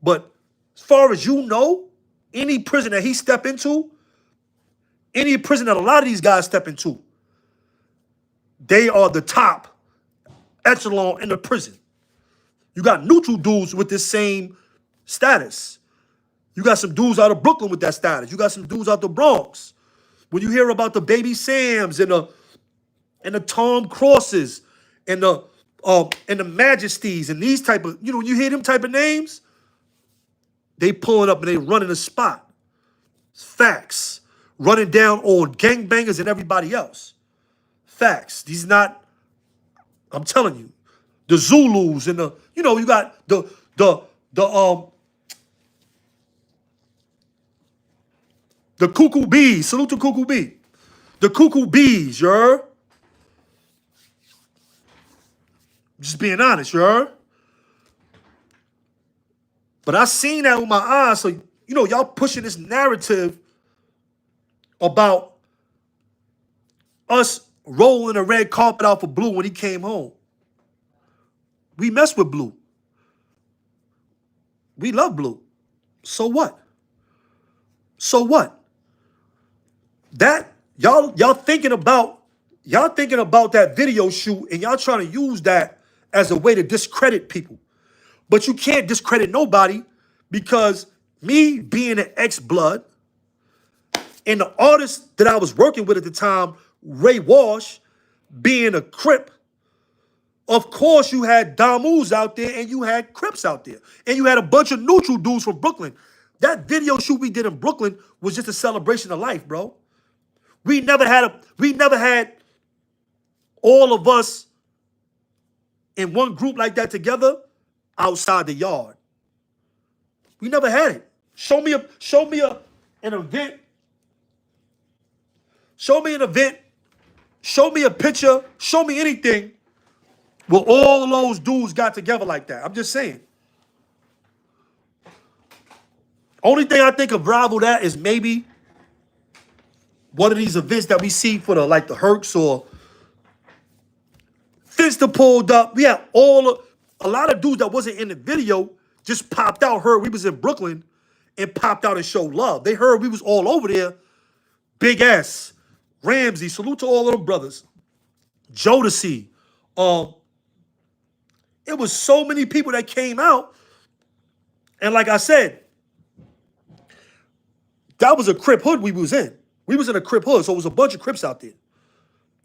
But as far as you know, any prison that he step into, any prison that a lot of these guys step into, they are the top echelon in the prison. You got neutral dudes with this same status. You got some dudes out of Brooklyn with that status. You got some dudes out the Bronx. When you hear about the Baby Sams and the Tom Crosses and the Majesties and these type of, when you hear them type of names, they pulling up and they running the spot. Facts. Running down on gangbangers and everybody else. Facts. These not, I'm telling you, the Zulus and you got the Cuckoo Bees. Salute to Cuckoo Bee. The Cuckoo Bees, you heard? Just being honest, you heard? But I seen that with my eyes. So, y'all pushing this narrative about us rolling a red carpet out for Blue when he came home. We mess with Blue. We love Blue. So what? So what? That y'all thinking about that video shoot and y'all trying to use that as a way to discredit people. But you can't discredit nobody, because me being an ex-blood and the artist that I was working with at the time, Ray Walsh, being a Crip, of course you had Damus out there and you had Crips out there. And you had a bunch of neutral dudes from Brooklyn. That video shoot we did in Brooklyn was just a celebration of life, bro. We never had all of us in one group like that together outside the yard. We never had it. Show me an event. Show me an event. Show me a picture. Show me anything where all those dudes got together like that. I'm just saying. Only thing I think of rival that is maybe one of these events that we see for the Hercs or Finster pulled up. We had a lot of dudes that wasn't in the video just popped out, heard we was in Brooklyn, and popped out and showed love. They heard we was all over there. Big S, Ramsey, salute to all of them brothers. Jodeci. It was so many people that came out. And like I said, that was a Crip hood we was in. We was in a Crip hood, so it was a bunch of Crips out there.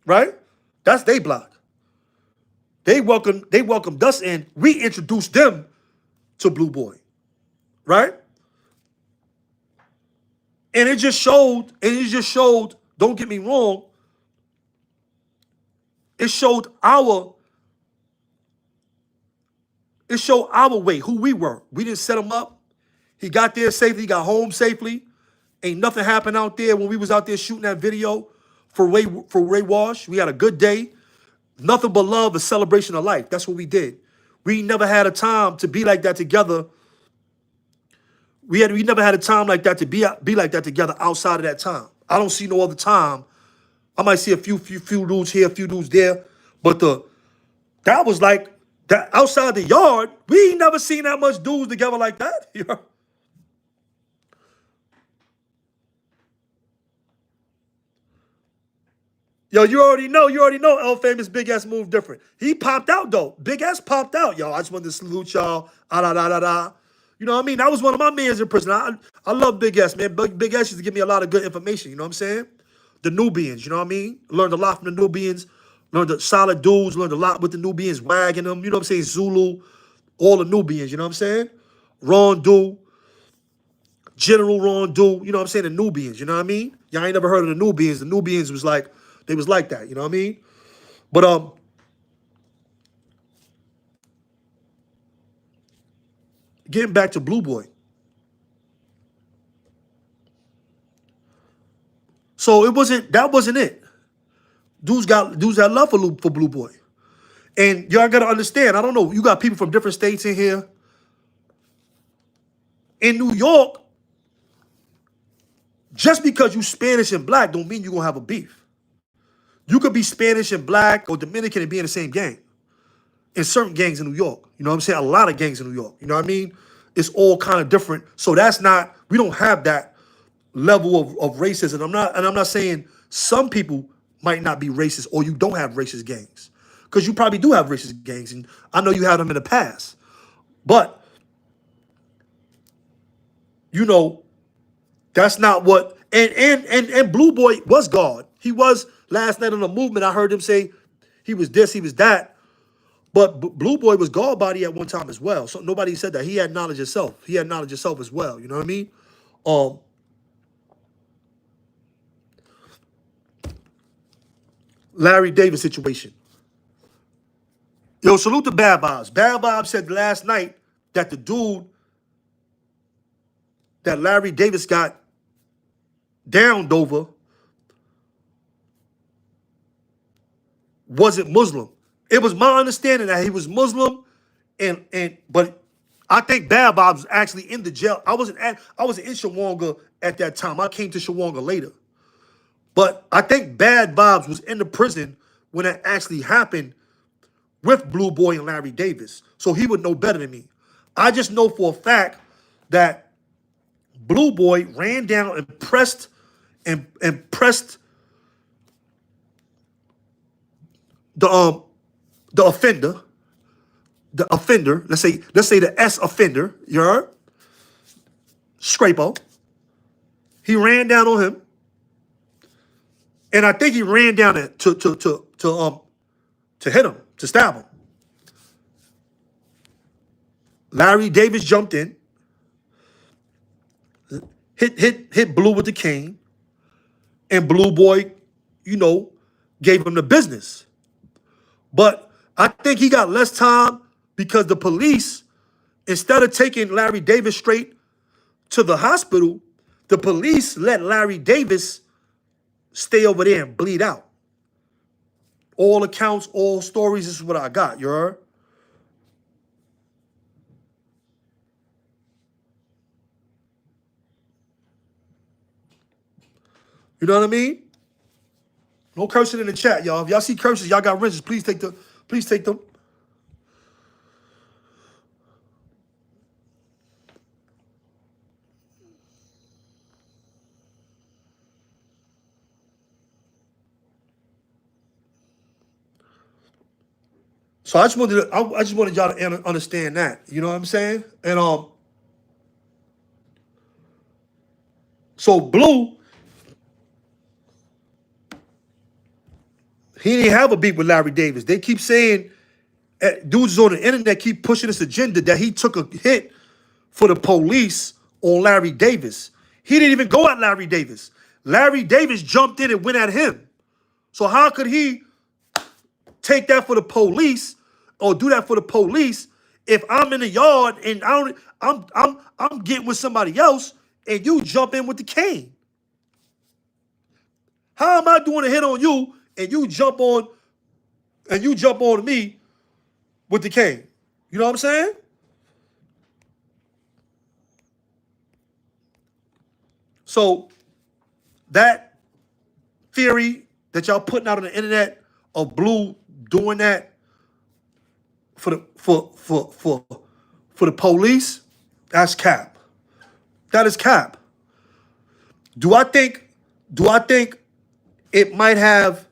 Right? That's they block. They welcomed us in. We introduced them to Blue Boy. Right? And it just showed don't get me wrong, it showed our way, who we were. We didn't set him up. He got there safely, he got home safely. Ain't nothing happened out there when we was out there shooting that video for Ray Wash. We had a good day. Nothing but love, a celebration of life. That's what we did. We never had a time to be like that together. We never had a time like that to be like that together outside of that time. I don't see no other time. I might see a few dudes here, a few dudes there, but that was like that outside the yard. We ain't never seen that much dudes together like that. You know? Yo, you already know El Famous Big S moved different. He popped out though. Big S popped out, yo. I just wanted to salute y'all. Ah, da, da, da, da. You know what I mean? That was one of my mans in prison. I love Big S, man. Big S used to give me a lot of good information. You know what I'm saying? The Nubians, you know what I mean? Learned a lot from the Nubians. Learned the solid dudes. Learned a lot with the Nubians, wagging them. You know what I'm saying? Zulu, all the Nubians. You know what I'm saying? Rondu, General Rondu. You know what I'm saying? The Nubians. You know what I mean? Y'all ain't never heard of the Nubians. The Nubians was like, they was like that. You know what I mean? But getting back to Blue Boy. So that wasn't it. Dudes had love for Blue Boy. And y'all gotta understand, I don't know, you got people from different states in here. In New York, just because you Spanish and black don't mean you're gonna have a beef. You could be Spanish and black or Dominican and be in the same gang. In certain gangs in New York. You know what I'm saying? A lot of gangs in New York. You know what I mean? It's all kind of different. So we don't have that level of racism. I'm not saying some people might not be racist or you don't have racist gangs. Because you probably do have racist gangs. And I know you had them in the past. But, you know, that's not what, and Blue Boy was God. He was, last night on the movement, I heard him say he was this, he was that. But Blue Boy was God body at one time as well. So nobody said that. He had knowledge of self. He had knowledge of self as well. You know what I mean? Larry Davis situation. Yo, salute to Bad Bobs. Bad Bobs said last night that the dude that Larry Davis got downed over wasn't Muslim. It was my understanding that he was Muslim, but I think Bad Bobs was actually in the jail. I wasn't in Shawanga at that time. I came to Shawanga later. But I think Bad Bobs was in the prison when that actually happened with Blue Boy and Larry Davis. So he would know better than me. I just know for a fact that Blue Boy ran down and pressed the offender, let's say the S offender, you heard? Scrapo. He ran down on him. And I think he ran down to hit him, to stab him. Larry Davis jumped in, hit Blue with the cane, and Blue Boy, you know, gave him the business. But I think he got less time because the police, instead of taking Larry Davis straight to the hospital, the police let Larry Davis stay over there and bleed out. All accounts, all stories, this is what I got, you heard? You know what I mean? No cursing in the chat, y'all. If y'all see curses, y'all got wrenches, please take them. So I just wanted y'all to understand that. You know what I'm saying? And so Blue, he didn't have a beef with Larry Davis. They keep saying, dudes on the internet keep pushing this agenda that he took a hit for the police on Larry Davis. He didn't even go at Larry Davis. Larry Davis jumped in and went at him. So how could he take that for the police or do that for the police if I'm in the yard and I'm getting with somebody else and you jump in with the cane? How am I doing a hit on you and you jump on me with the cane? You know what I'm saying? So that theory that y'all putting out on the internet of Blue doing that for the police, that's cap. That is cap. Do I think it might have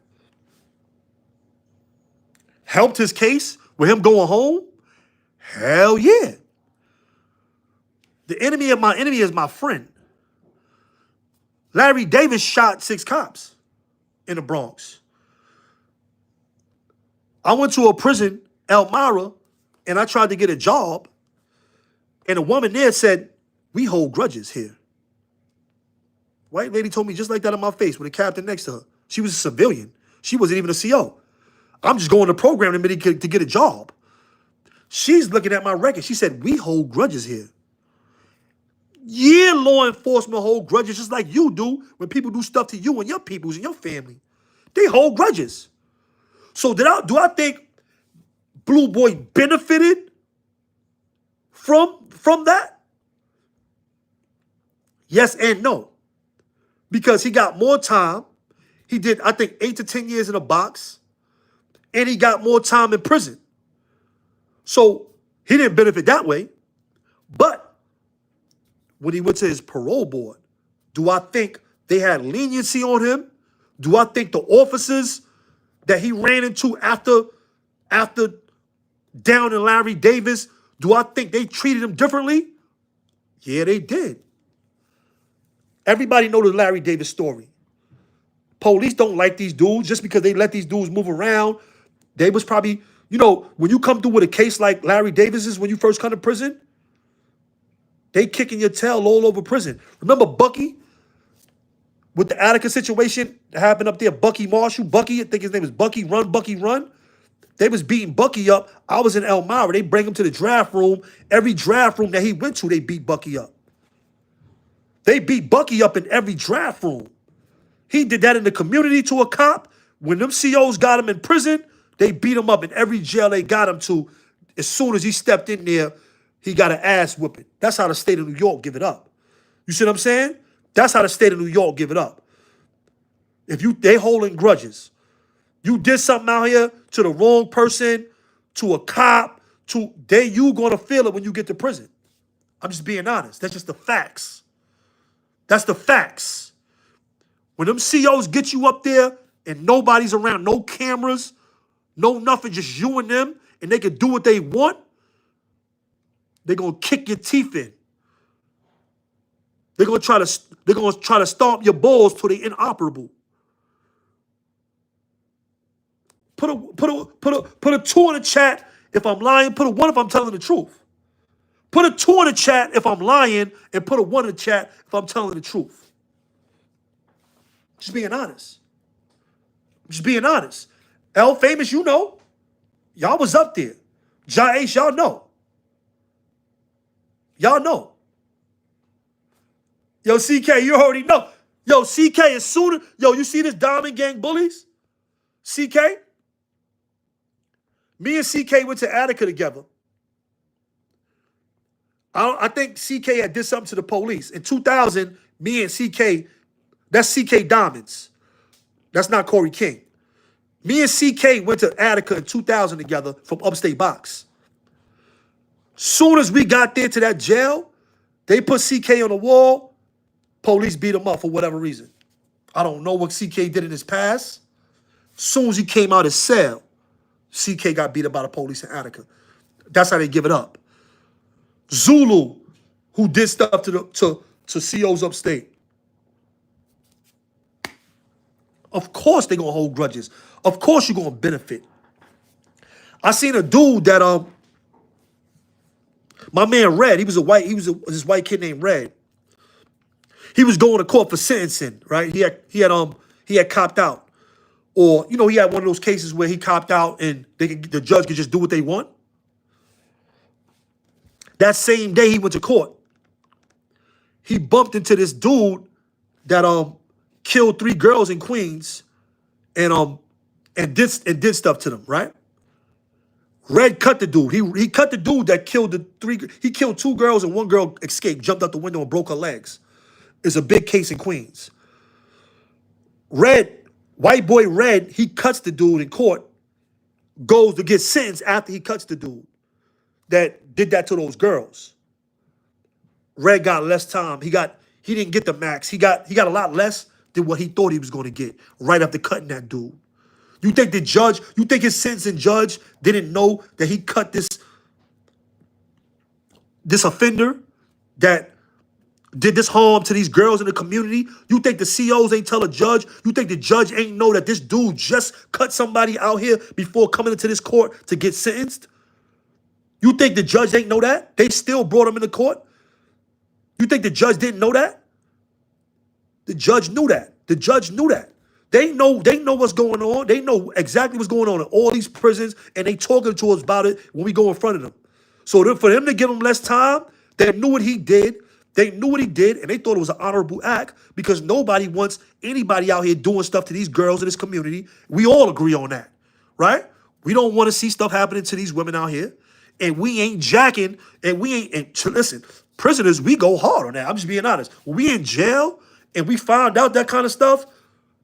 helped his case with him going home? Hell yeah. The enemy of my enemy is my friend. Larry Davis shot 6 cops in the Bronx. I went to a prison, Elmira, and I tried to get a job, and a woman there said, "We hold grudges here." White lady told me just like that in my face with a captain next to her. She was a civilian. She wasn't even a CO. I'm just going to program to get a job. She's looking at my record. She said, "We hold grudges here." Yeah, law enforcement hold grudges just like you do when people do stuff to you and your peoples and your family. They hold grudges. So do I think Blue Boy benefited from that? Yes and no. Because he got more time. He did, I think, 8 to 10 years in a box. And he got more time in prison. So he didn't benefit that way. But when he went to his parole board, do I think they had leniency on him? Do I think the officers that he ran into after down in Larry Davis, do I think they treated him differently? Yeah, they did. Everybody know the Larry Davis story. Police don't like these dudes just because they let these dudes move around. They was probably, when you come through with a case like Larry Davis's when you first come to prison, they kicking your tail all over prison. Remember Bucky? With the Attica situation that happened up there, Bucky Marshall, Bucky, I think his name was Bucky Run. They was beating Bucky up. I was in Elmira. They bring him to the draft room. Every draft room that he went to, they beat Bucky up. They beat Bucky up in every draft room. He did that in the community to a cop. When them COs got him in prison, they beat him up in every jail they got him to. As soon as he stepped in there, he got an ass whipping. That's how the state of New York give it up. You see what I'm saying? That's how the state of New York give it up. They holding grudges. You did something out here to the wrong person, to a cop, you gonna feel it when you get to prison. I'm just being honest. That's just the facts. That's the facts. When them COs get you up there and nobody's around, no cameras, no nothing, just you and them, and they can do what they want, they're gonna kick your teeth in. They're gonna try to stomp your balls till they inoperable. Put a 2 in the chat if I'm lying. Put a 1 if I'm telling the truth. Put a 2 in the chat if I'm lying, and put a 1 in the chat if I'm telling the truth. Just being honest. Just being honest. L Famous, y'all was up there. Ja Ace, y'all know. Y'all know. Yo, CK, you already know. Yo, CK, as soon as, you see this Diamond Gang bullies? CK? Me and CK went to Attica together. I think CK had did something to the police. In 2000, me and CK, that's CK Diamonds. That's not Corey King. Me and CK went to Attica in 2000 together from Upstate Box. Soon as we got there to that jail, they put CK on the wall. Police beat him up for whatever reason. I don't know what CK did in his past. Soon as he came out of his cell, CK got beat up by the police in Attica. That's how they give it up. Zulu, who did stuff to COs upstate. Of course they're gonna hold grudges. Of course you're gonna benefit. I seen a dude that my man Red, this white kid named Red. He was going to court for sentencing, right? He had copped out. Or, you know, he had one of those cases where he copped out and the judge could just do what they want. That same day he went to court, he bumped into this dude that killed 3 girls in Queens and did stuff to them, right? Red cut the dude. He cut the dude that killed the 3. He killed 2 girls and 1 girl escaped, jumped out the window and broke her legs. It's a big case in Queens. White boy Red, he cuts the dude in court, goes to get sentenced after he cuts the dude that did that to those girls. Red got less time. He didn't get the max. He got a lot less than what he thought he was going to get right after cutting that dude. You think his sentencing judge didn't know that he cut this offender that did this harm to these girls in the community? You think the COs ain't tell a judge? You think the judge ain't know that this dude just cut somebody out here before coming into this court to get sentenced? You think the judge ain't know that? They still brought him into court? You think the judge didn't know that? The judge knew that. The judge knew that. They know what's going on. They know exactly what's going on in all these prisons, and they talking to us about it when we go in front of them. So for them to give him less time, they knew what he did. They knew what he did, and they thought it was an honorable act because nobody wants anybody out here doing stuff to these girls in this community. We all agree on that, right? We don't want to see stuff happening to these women out here, and we ain't jacking, and we ain't, and listen, prisoners, we go hard on that. I'm just being honest. When we in jail and we find out that kind of stuff,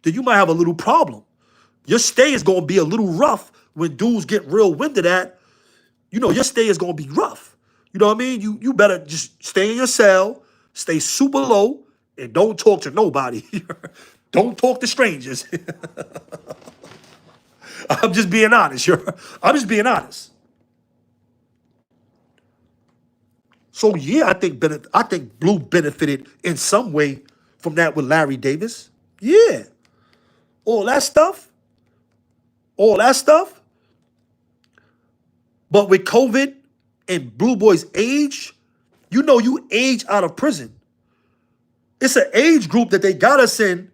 then you might have a little problem. Your stay is going to be a little rough when dudes get real wind of that. You know, your stay is going to be rough. You know what I mean? You better just stay in your cell, stay super low, and don't talk to nobody. Don't talk to strangers. I'm just being honest. I'm just being honest. So yeah, I think Blue benefited in some way from that with Larry Davis. Yeah. All that stuff. But with COVID and Blue Boy's age, you know you age out of prison. It's an age group that they got us in,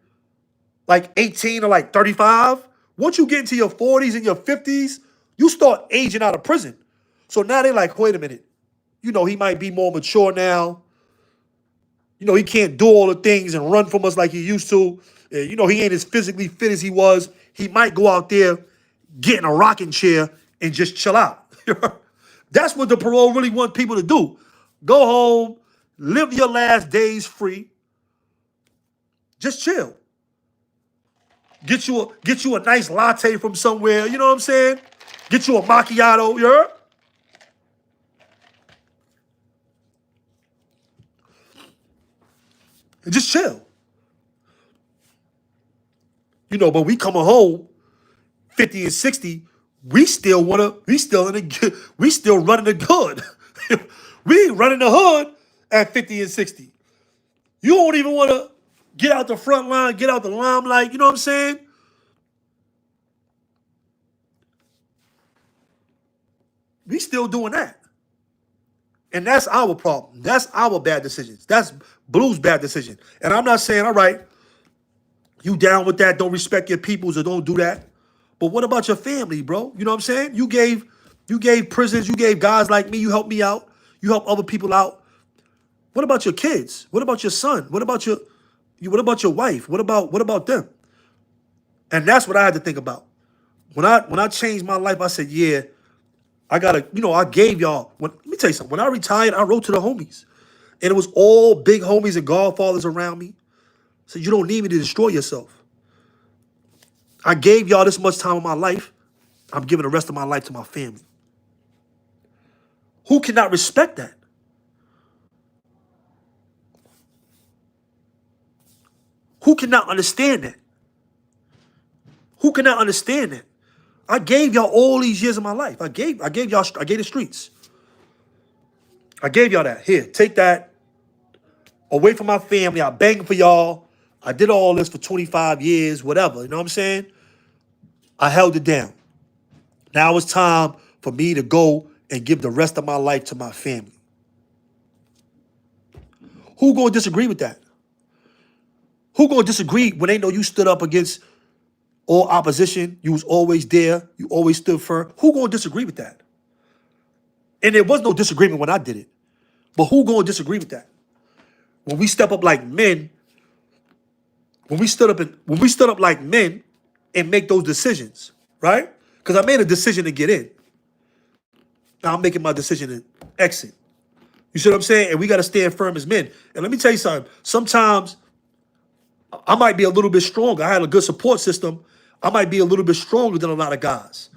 like 18 or like 35. Once you get into your 40s and your 50s, you start aging out of prison. So now they're like, wait a minute. You know, he might be more mature now. You know, he can't do all the things and run from us like he used to. You know, he ain't as physically fit as he was. He might go out there, get in a rocking chair, and just chill out. That's what the parole really want people to do. Go home, live your last days free. Just chill. Get you a nice latte from somewhere. You know what I'm saying? Get you a macchiato. You heard? And just chill. You know, but we coming home 50 and 60, we still running the good. We ain't running the hood at 50 and 60. You don't even want to get out the front line, get out the limelight, you know what I'm saying? We still doing that. And that's our problem. That's our bad decisions. That's Blue's bad decision. And I'm not saying, all right, you down with that, don't respect your peoples or don't do that. But what about your family, bro? You know what I'm saying? You gave prisons, you gave guys like me, you helped me out, you help other people out. What about your kids? What about your son? What about your wife? What about them? And that's what I had to think about. When I changed my life, I said, yeah, I gotta, I gave y'all. Let me tell you something. When I retired, I wrote to the homies. And it was all big homies and godfathers around me. I said, you don't need me to destroy yourself. I gave y'all this much time of my life. I'm giving the rest of my life to my family. Who cannot respect that? Who cannot understand that? Who cannot understand that? I gave y'all all these years of my life. I gave the streets. I gave y'all that. Here, take that. Away from my family. I banged for y'all. I did all this for 25 years, whatever. You know what I'm saying? I held it down. Now it's time for me to go and give the rest of my life to my family. Who gonna disagree with that? Who gonna disagree when they know you stood up against all opposition? You was always there. You always stood firm. Who gonna disagree with that? And there was no disagreement when I did it. But who gonna disagree with that? When we step up like men, when we stood up like men and make those decisions, right? Because I made a decision to get in. Now I'm making my decision to exit. You see what I'm saying? And we got to stand firm as men. And let me tell you something. Sometimes I might be a little bit stronger. I had a good support system. I might be a little bit stronger than a lot of guys.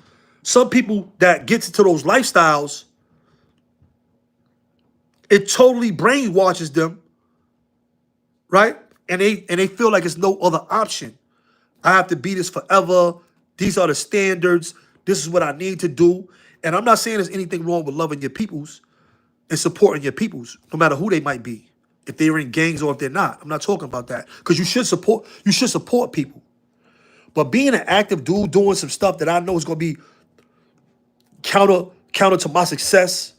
Some people that gets into those lifestyles, it totally brainwashes them, right? And they feel like it's no other option. I have to be this forever. These are the standards. This is what I need to do. And I'm not saying there's anything wrong with loving your peoples and supporting your peoples, no matter who they might be. If they're in gangs or if they're not. I'm not talking about that. Because you should support people. But being an active dude doing some stuff that I know is gonna be counter to my success,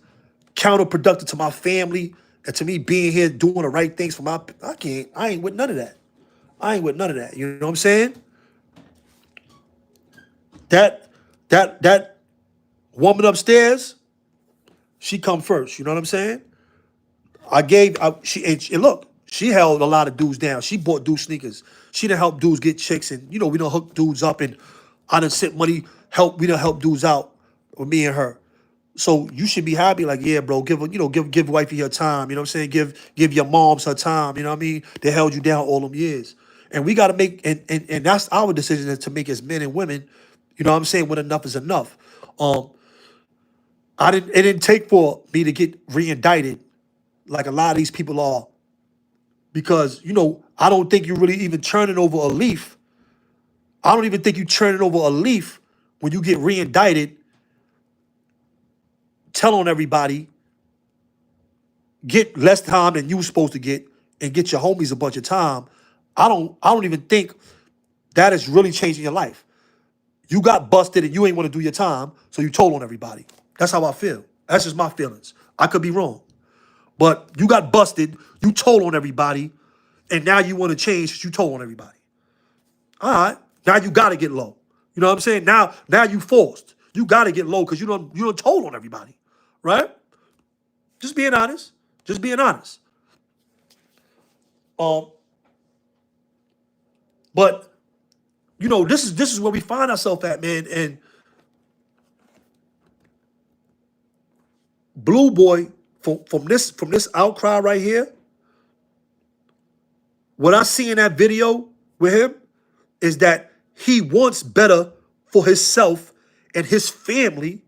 counterproductive to my family, and to me being here doing the right things for I ain't with none of that. I ain't with none of that. You know what I'm saying? That woman upstairs, she come first. You know what I'm saying? She held a lot of dudes down. She bought dudes sneakers. She done help dudes get chicks, and we done hook dudes up, and I done sent money. We done help dudes out with me and her. So you should be happy, like, yeah, bro, give wifey her time. You know what I'm saying? Give your moms her time. You know what I mean? They held you down all them years. And we gotta make and that's our decision, is to make as men and women, you know what I'm saying, when enough is enough. It didn't take for me to get re-indicted like a lot of these people are. Because, I don't think you're really even turning over a leaf. I don't even think you turning over a leaf when you get re-indicted, telling everybody, get less time than you were supposed to get, and get your homies a bunch of time. I don't even think that is really changing your life. You got busted and you ain't want to do your time, so you told on everybody. That's how I feel. That's just my feelings. I could be wrong. But you got busted, you told on everybody, and now you want to change because you told on everybody. All right, now you got to get low. You know what I'm saying? Now you forced. You got to get low because you don't told on everybody, right? Just being honest. Just being honest. But this is where we find ourselves at, man. And Blue Boy, from this outcry right here, what I see in that video with him is that he wants better for himself and his family,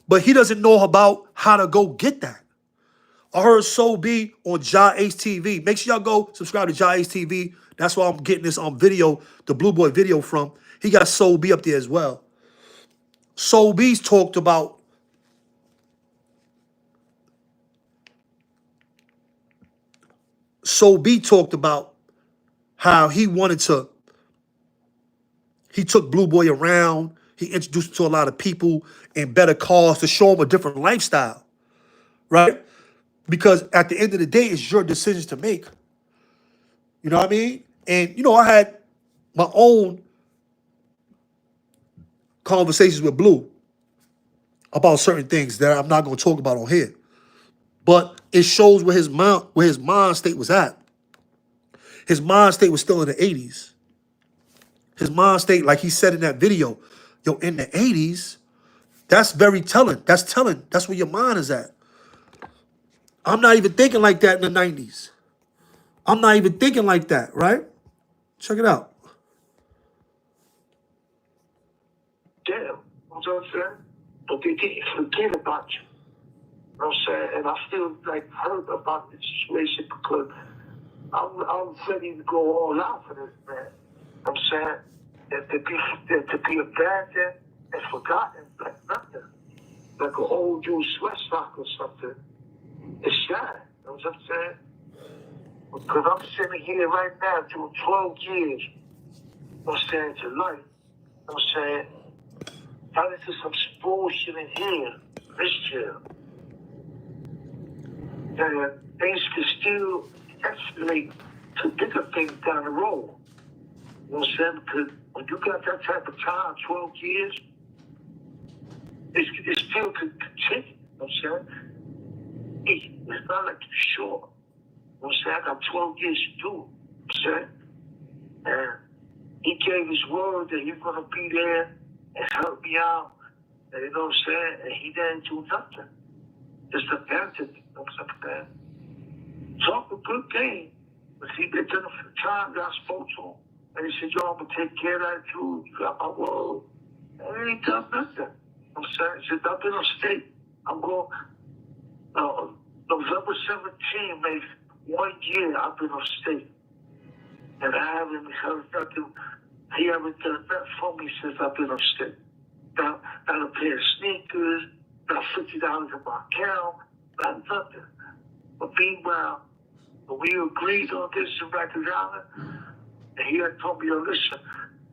but he doesn't know about how to go get that. I heard Soul B on Ja Ace TV. Make sure y'all go subscribe to Ja Ace TV. That's where I'm getting this video, the Blue Boy video from. He got Soul B up there as well. Soul B's talked about how he took Blue Boy around. He introduced him to a lot of people in better cars to show him a different lifestyle, right? Because at the end of the day, it's your decisions to make. You know what I mean? And, I had my own conversations with Blue about certain things that I'm not going to talk about on here. But it shows where his mind state was at. His mind state was still in the 80s. His mind state, like he said in that video, in the 80s, that's very telling. That's telling. That's where your mind is at. I'm not even thinking like that in the 90s. I'm not even thinking like that, right? Check it out. Damn, you know what I'm saying? But they didn't forget about you. You know what I'm saying? And I still heard about the situation because I'm ready to go all out for this, man. You know what I'm saying? And to be abandoned and forgotten like nothing. Like an old dude sweatstock or something. It's sad. You know what I'm saying? Because I'm sitting here right now doing 12 years. You know what I'm saying? To life. You know what I'm saying? Got into some bullshit in here, this jail. And things can still escalate to bigger things down the road. You know what I'm saying? Because when you got that type of time, 12 years, it still could continue. You know what I'm saying? It's not like you're short. You know what I'm saying? I got 12 years to do it. You know what I'm saying? And he gave his word that he's going to be there and help me out. And you know what I'm saying? And he didn't do nothing. Just abandoned me. You know what I'm saying? Talk a good game. But see, they took him for the time that I spoke to him. And he said, yo, I'm going to take care of that too. You got my word. And he ain't done nothing. You know what I'm saying? He said, I've been upstate. I'm going, November 17 makes 1 year I've been upstate. And I haven't heard nothing. He haven't done nothing for me since I've been upstate. Not a pair of sneakers, not $50 in my account, not nothing. But meanwhile, when we agreed on this in Rikers Island, and he had told me, yo, listen,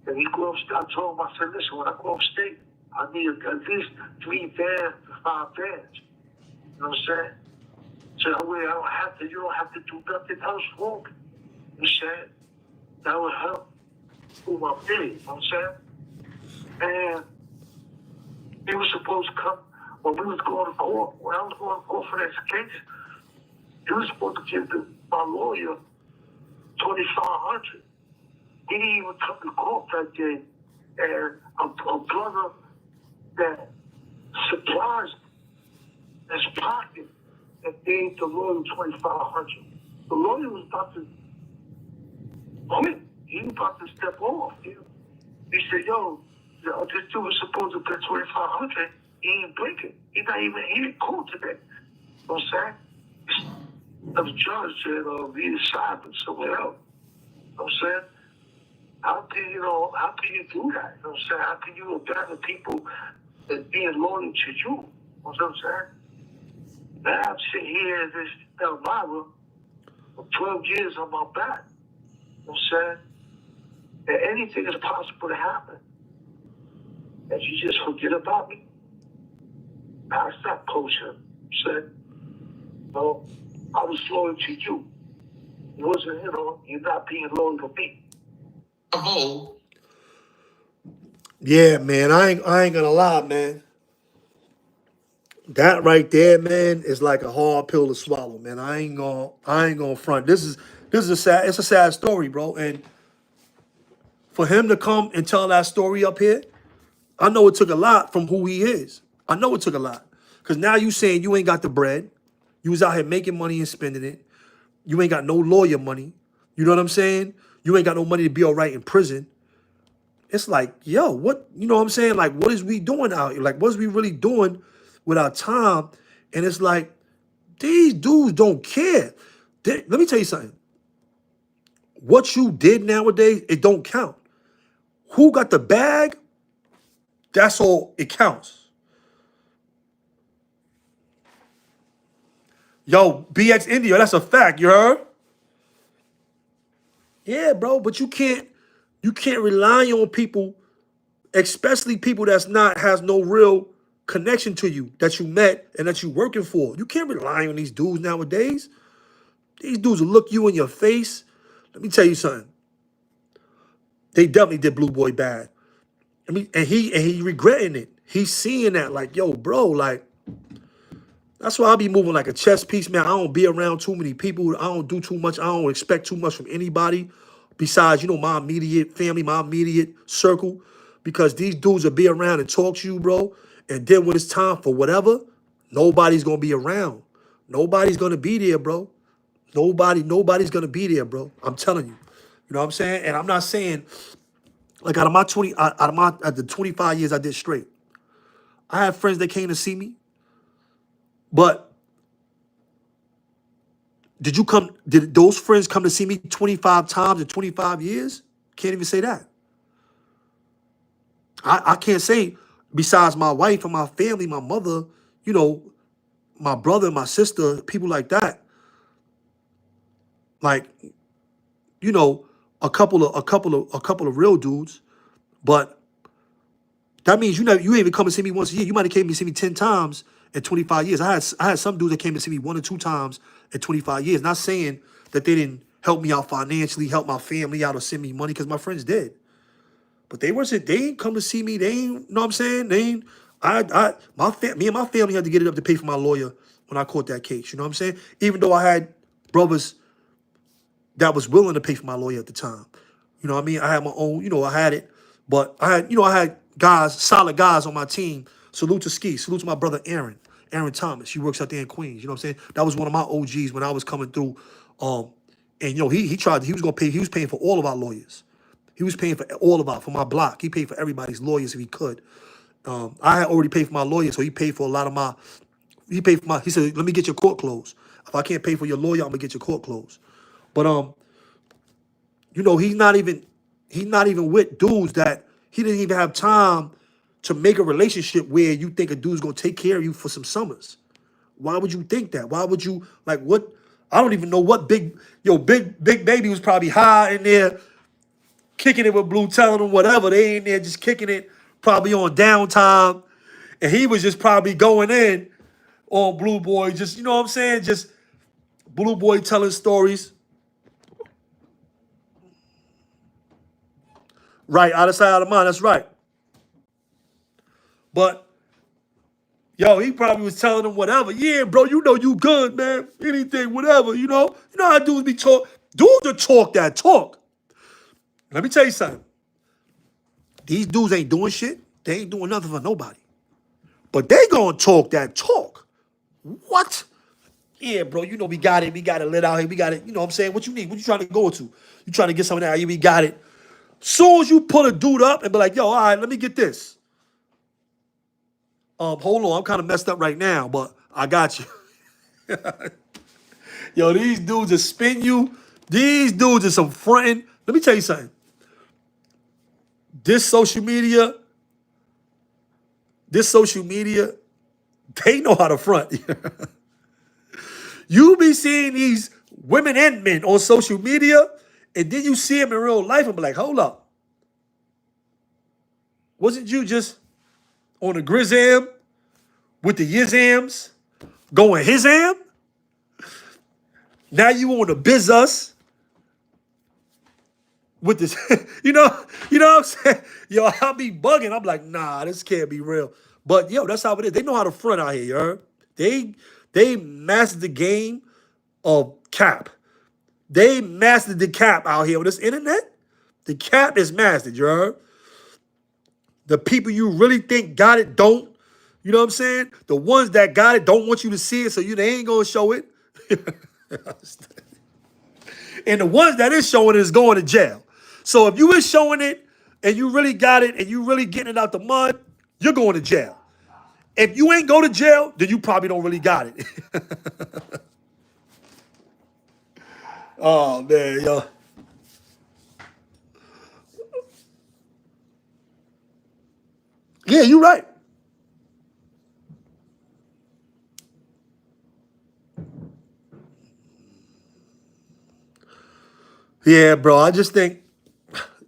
and he go upstate, I told him, I said, listen, when I go upstate, I need at least 3 vans to 5 vans. You know what I'm saying? So that way you don't have to do nothing else for me. You know what I'm saying? That would help move my day, you know what I'm saying? And he was supposed to come when we was going to court, when I was going to court for that case, he was supposed to give my lawyer $2,500. He didn't even come to court that day. And a brother that supplies his pocket and gave the lawyer $2,500. The lawyer was about to quit. He was about to step off. He said, yo, this dude was supposed to pay $2,500. He ain't blinking. He's not even here in court today. You know what I'm saying? The judge said, he decided somewhere else. You know what I'm saying? How can you do that? You know what I'm saying? How can you abandon people that being loyal to you? You know what I'm saying? Now I'm sitting here in this Elmira for 12 years on my back. You know what I'm saying? And anything is possible to happen. And you just forget about me. I stopped coaching. Said, no, I was loyal to you. It wasn't, you're not being loyal to me. Yeah, man, I ain't gonna lie, man. That right there, man, is like a hard pill to swallow, man. I ain't gonna front. This is it's a sad story, bro. And for him to come and tell that story up here, I know it took a lot from who he is. I know it took a lot. Because now you saying you ain't got the bread. You was out here making money and spending it. You ain't got no lawyer money. You know what I'm saying? You ain't got no money to be all right in prison. It's like, yo, what, you know what I'm saying? Like, what is we doing out here? Like, what is we really doing with our time? And it's like, these dudes don't care. Let me tell you something. What you did nowadays, it don't count. Who got the bag? That's all it counts. Yo, BX India, that's a fact, you heard? Yeah, bro, but you can't rely on people, especially people has no real connection to you that you met and that you working for. You can't rely on these dudes nowadays. These dudes will look you in your face. Let me tell you something. They definitely did Blue Boy bad. I mean, and he regretting it. He's seeing that like, yo, bro, like, that's why I be moving like a chess piece, man. I don't be around too many people. I don't do too much. I don't expect too much from anybody besides, my immediate family, my immediate circle. Because these dudes will be around and talk to you, bro. And then when it's time for whatever, nobody's going to be around. Nobody's going to be there, bro. Nobody's going to be there, bro. I'm telling you. You know what I'm saying? And I'm not saying, like, out of the 25 years I did straight, I had friends that came to see me. But did those friends come to see me 25 times in 25 years? Can't even say that. I can't say, besides my wife and my family, my mother, my brother and my sister, people like that. Like, a couple of real dudes. But that means you ain't even come and see me once a year. You might have came to see me 10 times in 25 years. I had some dudes that came to see me 1 or 2 times in 25 years. Not saying that they didn't help me out financially, help my family out, or send me money, because my friends did. But they ain't come to see me. They ain't, you know what I'm saying? They ain't, me and my family had to get it up to pay for my lawyer when I caught that case. You know what I'm saying? Even though I had brothers that was willing to pay for my lawyer at the time. You know what I mean? I had my own, I had it. But I had guys, solid guys on my team. Salute to Ski. Salute to my brother Aaron Thomas. He works out there in Queens. You know what I'm saying? That was one of my OGs when I was coming through. And he was paying for all of our lawyers. He was paying for for my block. He paid for everybody's lawyers if he could. I had already paid for my lawyer, so he paid for a lot of he said, let me get your court clothes. If I can't pay for your lawyer, I'm gonna get your court clothes. But he's not even with dudes that he didn't even have time to make a relationship where you think a dude's gonna take care of you for some summers. Why would you think that? Why would you what? I don't even know what big baby was probably high in there, kicking it with Blue, telling them whatever. They ain't there just kicking it, probably on downtime. And he was just probably going in on Blue Boy, just, you know what I'm saying? Just Blue Boy telling stories. Right, out of sight, out of mind, that's right. But, yo, he probably was telling them whatever. Yeah, bro, you know you good, man. Anything, whatever, you know? You know how dudes be talk. Dudes that talk that talk. Let me tell you something. These dudes ain't doing shit. They ain't doing nothing for nobody. But they gonna talk that talk. What? Yeah, bro, we got it. We got it lit out here. We got it. You know what I'm saying? What you need? What you trying to go to? You trying to get something out here? We got it. Soon as you pull a dude up and be like, yo, all right, let me get this. Hold on, I'm kind of messed up right now, but I got you. Yo, these dudes are spin you. These dudes are some fronting. Let me tell you something. This social media, they know how to front. You be seeing these women and men on social media, and then you see them in real life and be like, hold up. Wasn't you just on the Grizzam with the Yizams going his am? Now you on the Biz Us with this, you know what I'm saying? Yo, I'll be bugging. I'm like, nah, this can't be real. But yo, that's how it is. They know how to front out here, you heard? They mastered the game of cap. They mastered the cap out here on this internet. The cap is mastered, you heard? The people you really think got it don't. You know what I'm saying? The ones that got it don't want you to see it, so they ain't gonna show it. And the ones that is showing it is going to jail. So if you is showing it and you really got it and you really getting it out the mud, you're going to jail. If you ain't go to jail, then you probably don't really got it. Oh, man, yo. Yeah, you're right. Yeah, bro, I just think,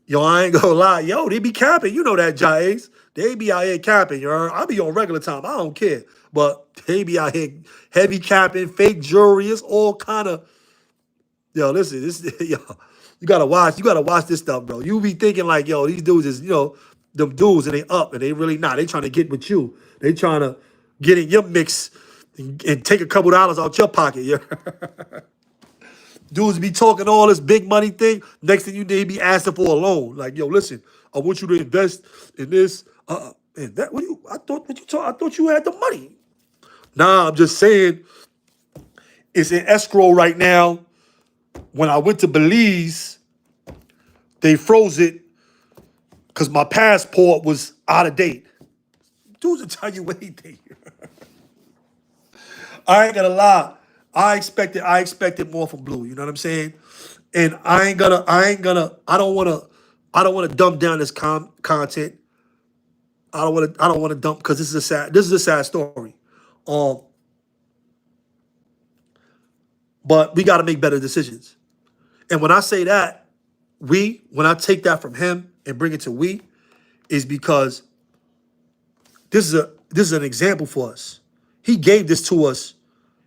yo, I ain't gonna lie. Yo, they be capping. You know that, Jace. They be out here capping, yo. I be on regular time. I don't care. But they be out here heavy capping, fake jewelry. It's all kind of, yo, listen, yo, you gotta watch this stuff, bro. You be thinking like, yo, these dudes is, them dudes, and they up, and they really not. They trying to get with you. They trying to get in your mix and take a couple dollars out your pocket, yeah. Dudes be talking all this big money thing. Next thing you need, be asking for a loan. Like, yo, listen, I want you to invest in this. And that. I thought you had the money. Nah, I'm just saying, it's in escrow right now. When I went to Belize, they froze it because my passport was out of date. Dudes will tell you anything. I ain't gonna lie. I expected more from Blue. You know what I'm saying? And I don't wanna dumb down this content. I don't wanna dump, because this is a sad story. But we gotta make better decisions. And when I say that, when I take that from him and bring it to we, is because this is an example for us. He gave this to us.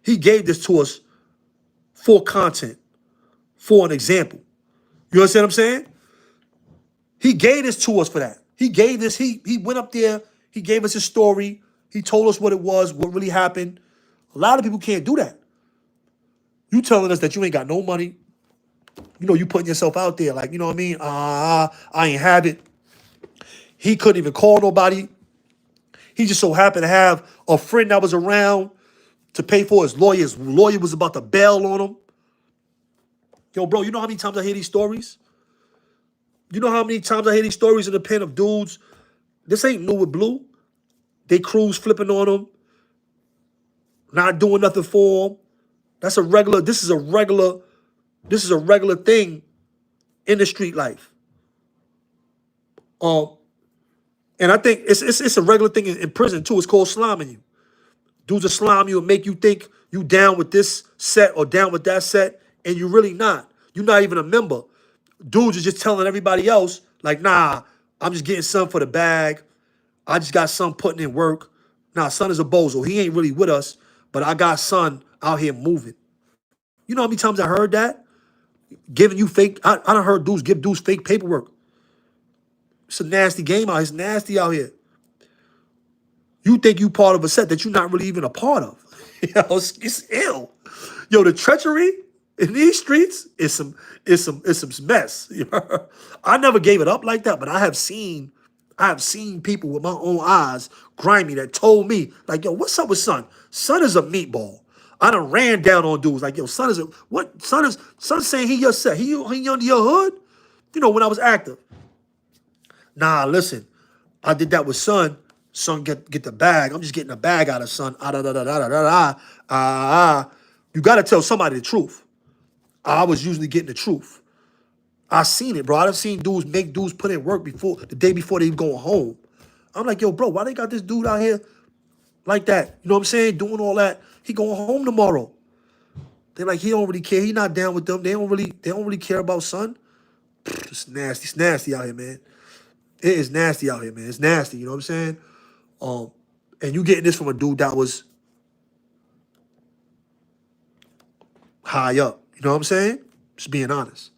He gave this to us for content. for an example. You understand what I'm saying? He gave this to us for that. He gave this, he went up there, he gave us his story, he told us what it was, what really happened. A lot of people can't do that. You telling us that you ain't got no money, you putting yourself out there like, you know what I mean? I ain't have it. He couldn't even call nobody. He just so happened to have a friend that was around to pay for his lawyer. His lawyer was about to bail on him. Yo, bro, you know how many times I hear these stories? You know how many times I hear these stories in the pen of dudes? This ain't new with Blue. They crews flipping on them, not doing nothing for them. This is a regular thing in the street life. And I think it's a regular thing in prison too. It's called slamming you. Dudes will slime you and make you think you down with this set or down with that set, and you're really not. You're not even a member. Dudes are just telling everybody else, like, nah, I'm just getting some for the bag. I just got son putting in work. Nah, son is a bozo. He ain't really with us, but I got son out here moving. You know how many times I heard that? Giving you fake, I done heard dudes give dudes fake paperwork. It's a nasty game out here. It's nasty out here. You think you part of a set that you're not really even a part of. It's ill. Yo, the treachery in these streets is some mess. I never gave it up like that, but I have seen people with my own eyes, grimy, that told me, like, yo, what's up with son? Son is a meatball. I done ran down on dudes like, yo, son is a what? Son saying he your set. He under your hood? When I was active. Nah, listen, I did that with son. Son get the bag. I'm just getting the bag out of son. You got to tell somebody the truth. I was usually getting the truth. I seen it, bro. I done seen dudes make dudes put in work the day before they going home. I'm like, yo, bro, why they got this dude out here like that? You know what I'm saying? Doing all that. He going home tomorrow. They're like, he don't really care. He not down with them. They don't really care about son. It's nasty. It's nasty out here, man. It is nasty out here, man. It's nasty. You know what I'm saying? And you getting this from a dude that was high up. You know what I'm saying? Just being honest.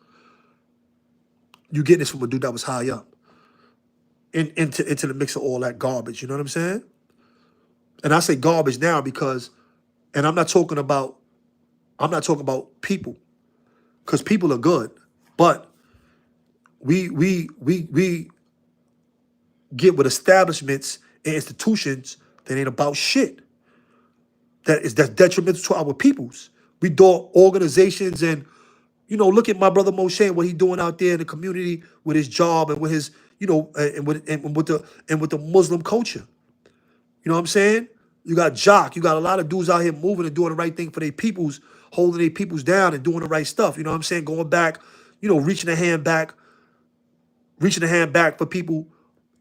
You getting this from a dude that was high up. Into the mix of all that garbage. You know what I'm saying? And I say garbage now because, and I'm not talking about people, because people are good, but we get with establishments and institutions that ain't about shit. That's detrimental to our peoples. We do organizations and, look at my brother Moshe and what he doing out there in the community with his job and with his, and with the Muslim culture. You know what I'm saying? You got Jock. You got a lot of dudes out here moving and doing the right thing for their peoples, holding their peoples down and doing the right stuff. You know what I'm saying? Going back, reaching a hand back for people,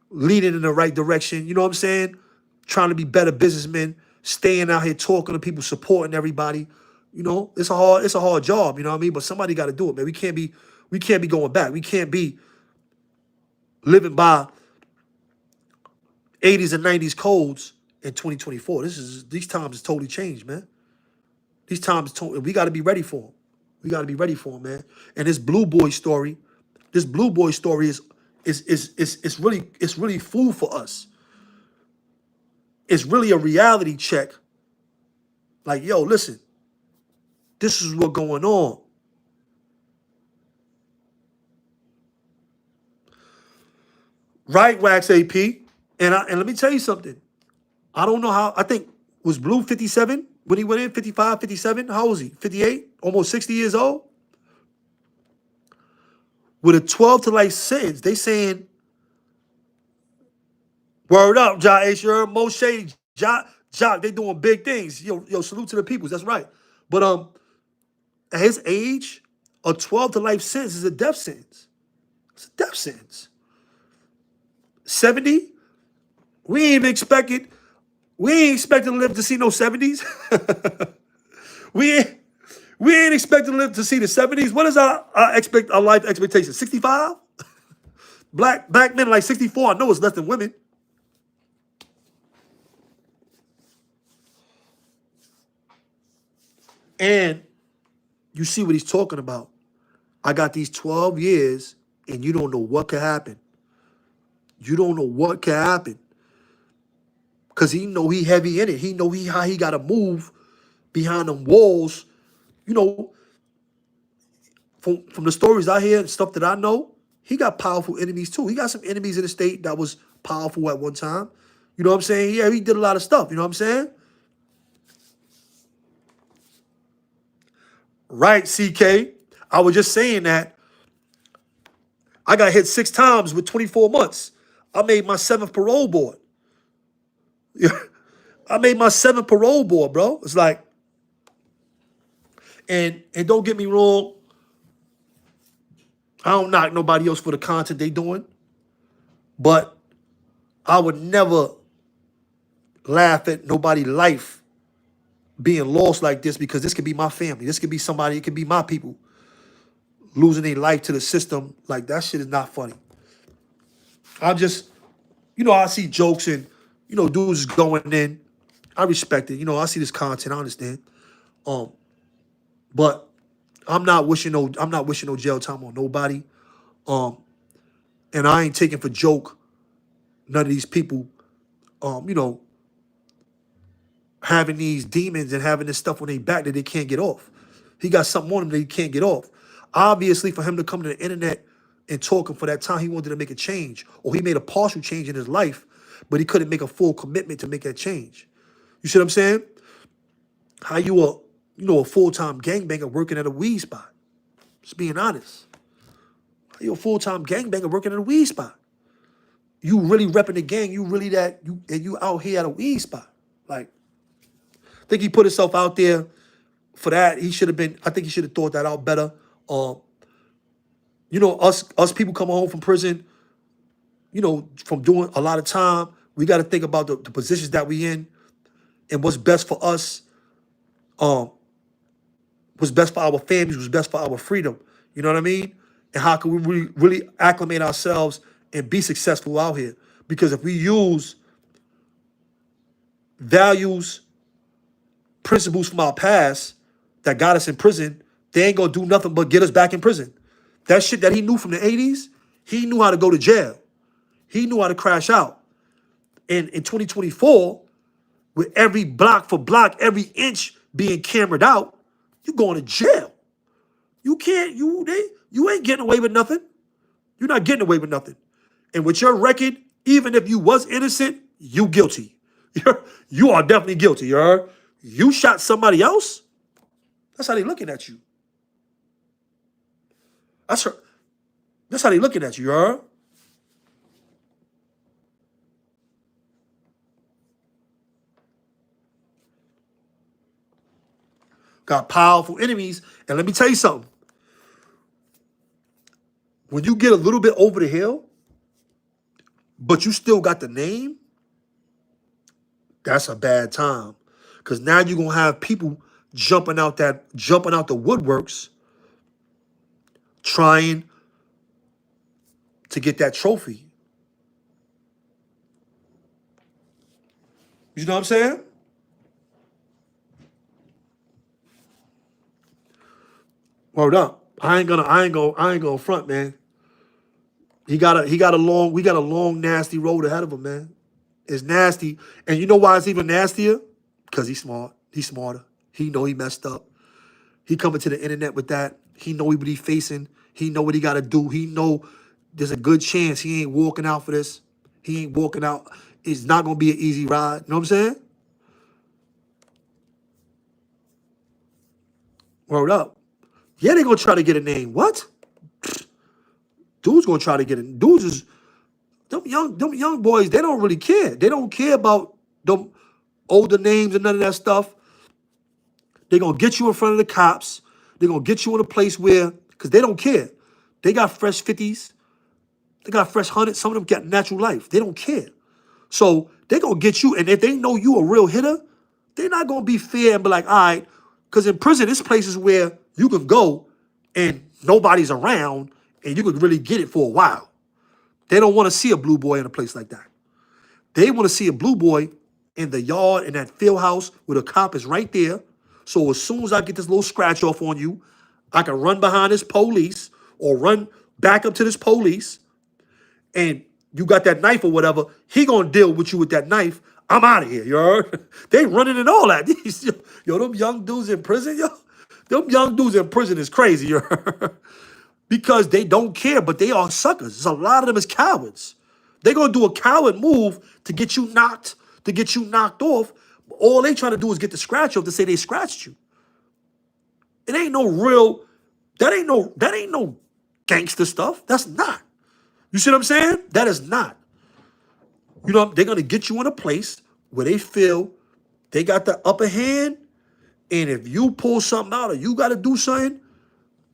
leading in the right direction. You know what I'm saying? Trying to be better businessmen, staying out here talking to people, supporting everybody. It's a hard job, you know what I mean? But somebody got to do it, man. We can't be going back. We can't be living by 80s and 90s codes in 2024. These times is totally changed, man. These times we got to be ready for them. We got to be ready for them, man. And this Blue Boy story is really food for us. It's really a reality check. Like, yo, listen, this is what's going on. Right, Wax AP. And let me tell you something. I don't know how, I think, was Blue 57 when he went in? 55, 57? How old was he? 58? Almost 60 years old? With a 12 to life sentence, they saying, word up, Ja Asher, Moshe, Jock, they doing big things. Yo, salute to the peoples. That's right. But at his age, a 12 to life sentence is a death sentence. It's a death sentence. 70? We ain't expecting to live to see no 70s. we ain't expecting to live to see the 70s. What is our life expectation? 65? Black men like 64. I know it's less than women. And you see what he's talking about. I got these 12 years, and you don't know what could happen. You don't know what could happen. Because he know he heavy in it. He know how he got to move behind them walls. You know, from the stories I hear and stuff that I know, he got powerful enemies too. He got some enemies in the state that was powerful at one time. You know what I'm saying? Yeah, he did a lot of stuff. You know what I'm saying? Right, CK. I was just saying that I got hit 6 times with 24 months. I made my 7th parole board. I made my 7th parole board, bro. It's like, and don't get me wrong, I don't knock nobody else for the content they doing, but I would never laugh at nobody's life being lost like this, because this could be my family. This could be somebody, it could be my people losing their life to the system. Like, that shit is not funny. I'm just, I see jokes and, dudes going in. I respect it. I see this content. I understand. But I'm not wishing no jail time on nobody. And I ain't taking for joke none of these people, having these demons and having this stuff on their back that they can't get off. He got something on him that he can't get off. Obviously, for him to come to the internet and talking for that time, he wanted to make a change, or he made a partial change in his life, but he couldn't make a full commitment to make that change. You see what I'm saying? How you a full-time gangbanger working at a weed spot? Just being honest. How you a full-time gangbanger working at a weed spot? You really repping the gang. You really you out here at a weed spot. Like, I think he put himself out there for that. I think he should have thought that out better. Us people coming home from prison, from doing a lot of time, we got to think about the positions that we in and what's best for us, what's best for our families, what's best for our freedom. You know what I mean? And how can we really acclimate ourselves and be successful out here? Because if we use values, principles from our past that got us in prison, they ain't gonna do nothing but get us back in prison. That shit that he knew from the 80s, he knew how to go to jail. He knew how to crash out. And in 2024, with every block for block, every inch being cameraed out, you going to jail. You ain't getting away with nothing. You're not getting away with nothing. And with your record, even if you was innocent, you guilty. You are definitely guilty, you heard? You shot somebody else? That's how they looking at you. That's how they looking at you, you heard? Got powerful enemies. And let me tell you something. When you get a little bit over the hill, but you still got the name, that's a bad time. Because now you're going to have people jumping out the woodworks trying to get that trophy. You know what I'm saying? Word up. I ain't gonna front, man. We got a long, nasty road ahead of him, man. It's nasty. And you know why it's even nastier? Because he's smart. He's smarter. He know he messed up. He coming to the internet with that. He know what he facing. He know what he gotta do. He know there's a good chance he ain't walking out for this. He ain't walking out. It's not gonna be an easy ride. You know what I'm saying? Word up. Yeah, they gonna try to get a name. What? Dudes gonna try to get it. Dudes is them young boys. They don't really care. They don't care about them older names and none of that stuff. They gonna get you in front of the cops. They gonna get you in a place where, because they don't care. They got fresh 50s. They got fresh 100s. Some of them got natural life. They don't care. So they gonna get you, and if they know you a real hitter, they're not gonna be fair and be like, all right, because in prison, it's places where you can go and nobody's around and you could really get it for a while. They don't want to see a blue boy in a place like that. They want to see a blue boy in the yard, in that field house where the cop is right there. So as soon as I get this little scratch off on you, I can run behind this police, or run back up to this police and you got that knife or whatever, he gonna deal with you with that knife. I'm out of here, you heard? They running and all that. Yo, them young dudes in prison, yo. Them young dudes in prison is crazy, you heard? Because they don't care, but they are suckers. There's a lot of them is cowards. They're gonna do a coward move to get you knocked off. All they trying to do is get the scratch off to say they scratched you. It ain't no real, that ain't no gangster stuff. That's not. You see what I'm saying? That is not. You know, they're gonna get you in a place where they feel they got the upper hand, and if you pull something out or you gotta do something,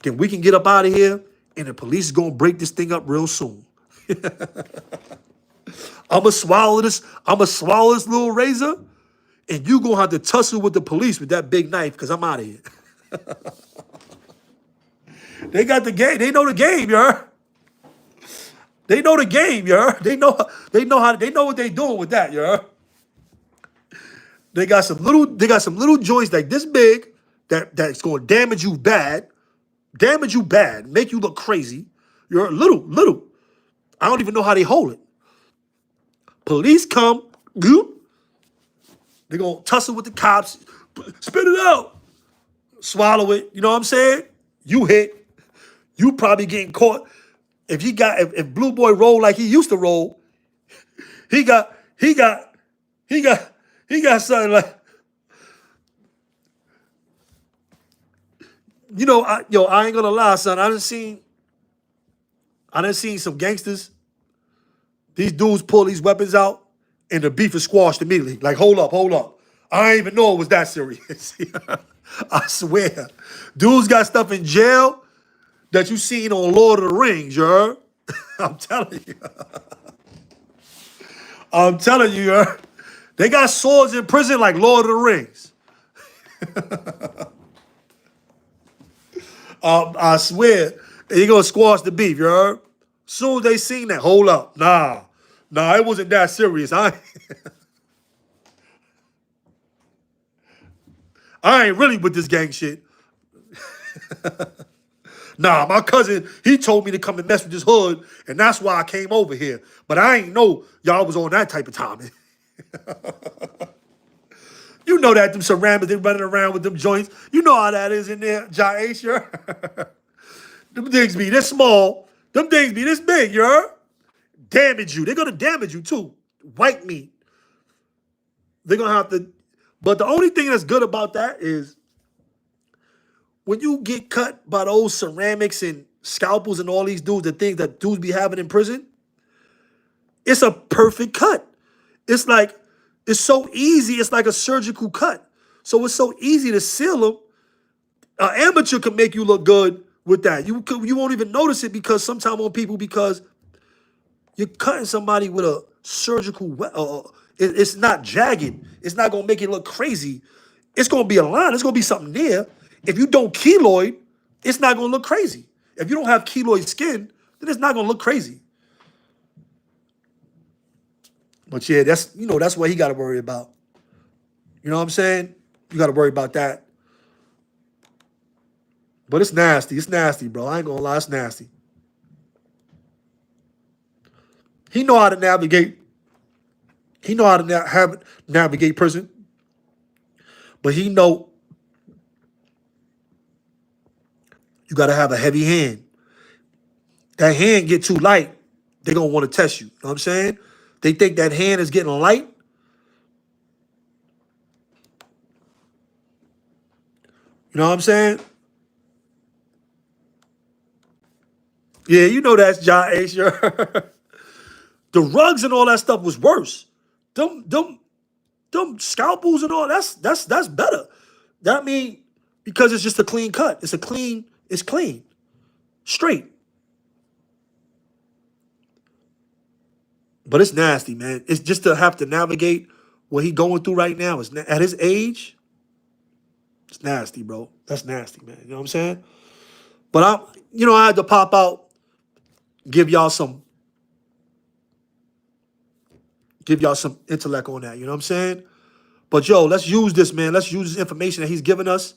then we can get up out of here, and the police is gonna break this thing up real soon. I'ma swallow this little razor, and you gonna have to tussle with the police with that big knife, because I'm out of here. They got the game, they know the game, you heard? They know the game, you heard? They know what they doing with that, you heard? They got some little joints like this big that's gonna damage you bad, make you look crazy. You're little. I don't even know how they hold it. Police come, they're gonna tussle with the cops, spit it out, swallow it. You know what I'm saying? You hit, you probably getting caught. If Blue Boy roll like he used to roll, he got something like, you know, I ain't gonna lie, son. I done seen some gangsters. These dudes pull these weapons out and the beef is squashed immediately. Like, hold up. I didn't even know it was that serious. I swear. Dudes got stuff in jail that you seen on Lord of the Rings, you heard? I'm telling you. You heard? They got swords in prison like Lord of the Rings. I swear, they gonna squash the beef, you heard? Soon as they seen that, hold up. Nah, it wasn't that serious. I ain't really with this gang shit. Nah, my cousin, he told me to come and mess with this hood, and that's why I came over here. But I ain't know y'all was on that type of timing. You know that them ceramics, they running around with them joints. You know how that is in there, Jai sure. Them things be this small. Them things be this big, you heard? Damage you. They're gonna damage you too. White meat. They're gonna have to. But the only thing that's good about that is when you get cut by those ceramics and scalpels and all these dudes, the things that dudes be having in prison, it's a perfect cut. It's so easy. It's like a surgical cut. So it's so easy to seal them. An amateur can make you look good with that. You won't even notice it because sometimes on people, because you're cutting somebody with a surgical, it's not jagged. It's not gonna make it look crazy. It's gonna be a line. It's gonna be something there. If you don't keloid, it's not gonna look crazy. If you don't have keloid skin, then it's not gonna look crazy. But yeah, that's what he got to worry about. You know what I'm saying? You got to worry about that. But it's nasty. It's nasty, bro. I ain't gonna lie, it's nasty. He know how to navigate. He know how to navigate prison. But he know you got to have a heavy hand. That hand get too light, they gonna want to test you. You know what I'm saying? They think that hand is getting light. You know what I'm saying? Yeah, you know that's John Ace. The rugs and all that stuff was worse. Them scalpels and all that's better. That mean because it's just a clean cut. It's clean, straight. But it's nasty, man. It's just to have to navigate what he going through right now. At his age, it's nasty, bro. That's nasty, man. You know what I'm saying? But I had to pop out, give y'all some intellect on that. You know what I'm saying? But yo, let's use this, man. Let's use this information that he's giving us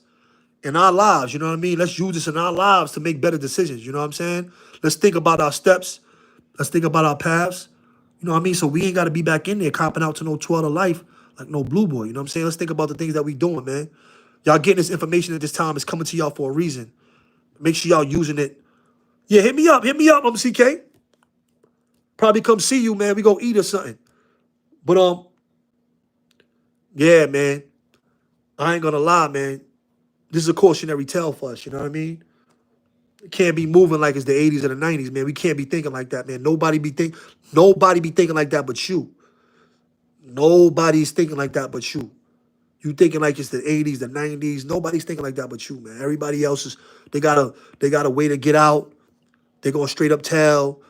in our lives, you know what I mean? Let's use this in our lives to make better decisions, you know what I'm saying? Let's think about our steps. Let's think about our paths. You know what I mean? So we ain't got to be back in there copping out to no 12 to life like no blue boy, you know what I'm saying? Let's think about the things that we doing, man. Y'all getting this information at this time. It's coming to y'all for a reason. Make sure y'all using it. Yeah, hit me up. Hit me up. I'm CK. Probably come see you, man. We go eat or something. But yeah, man. I ain't gonna lie, man. This is a cautionary tale for us, you know what I mean? It can't be moving like it's the 80s or the 90s, man. We can't be thinking like that, man. Nobody be thinking like that but you. Nobody's thinking like that but you. You thinking like it's the 80s, the 90s. Nobody's thinking like that but you, man. Everybody else is they got a way to get out. They gonna straight up tell,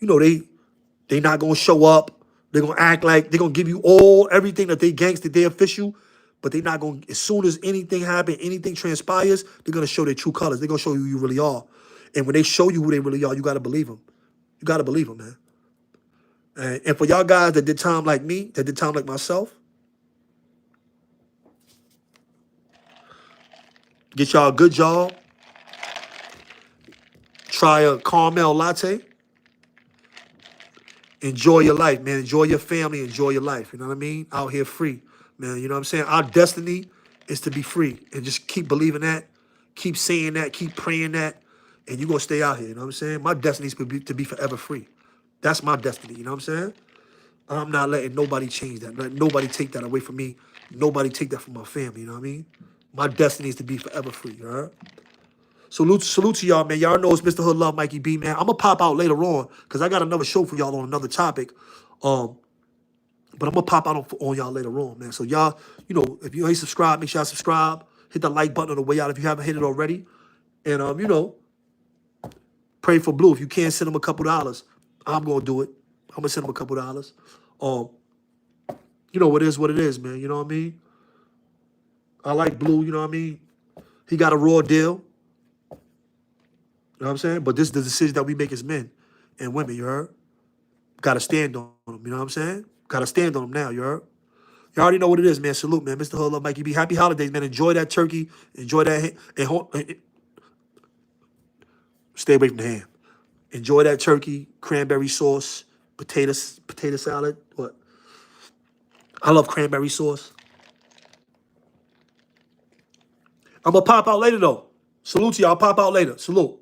you know, they not gonna show up. They're gonna act like they're gonna give you everything that they gangster, they official, but they not gonna, as soon as anything happens, anything transpires, they're gonna show their true colors. They're gonna show you who you really are. And when they show you who they really are, you gotta believe them. You gotta believe them, man. And for y'all guys that did time like me, that did time like myself, get y'all a good job. Try a caramel latte. Enjoy your life, man. Enjoy your family. Enjoy your life. You know what I mean? Out here free, man. You know what I'm saying? Our destiny is to be free. And just keep believing that. Keep saying that. Keep praying that. And you're going to stay out here. You know what I'm saying? My destiny is to be forever free. That's my destiny. You know what I'm saying? I'm not letting nobody change that. Let nobody take that away from me. Nobody take that from my family. You know what I mean? My destiny is to be forever free. You heard? Salute to y'all, man. Y'all know it's Mr. Hood Love, Mikey B, man. I'm going to pop out later on because I got another show for y'all on another topic. But I'm going to pop out on y'all later on, man. So y'all, you know, if you ain't subscribed, make sure y'all subscribe. Hit the like button on the way out if you haven't hit it already. And, you know, pray for Blue. If you can't send him a couple dollars, I'm going to do it. I'm going to send him a couple dollars. You know, it is what it is, man. You know what I mean? I like Blue, you know what I mean? He got a raw deal. You know what I'm saying? But this is the decision that we make as men and women, you heard? Got to stand on them, you know what I'm saying? Got to stand on them now, you heard? You already know what it is, man. Salute, man. Mr. Hood Love, Mikey B. Happy holidays, man. Enjoy that turkey. Enjoy that. Stay away from the ham. Enjoy that turkey, cranberry sauce, potato salad. What? I love cranberry sauce. I'm going to pop out later, though. Salute to y'all. I'll pop out later. Salute.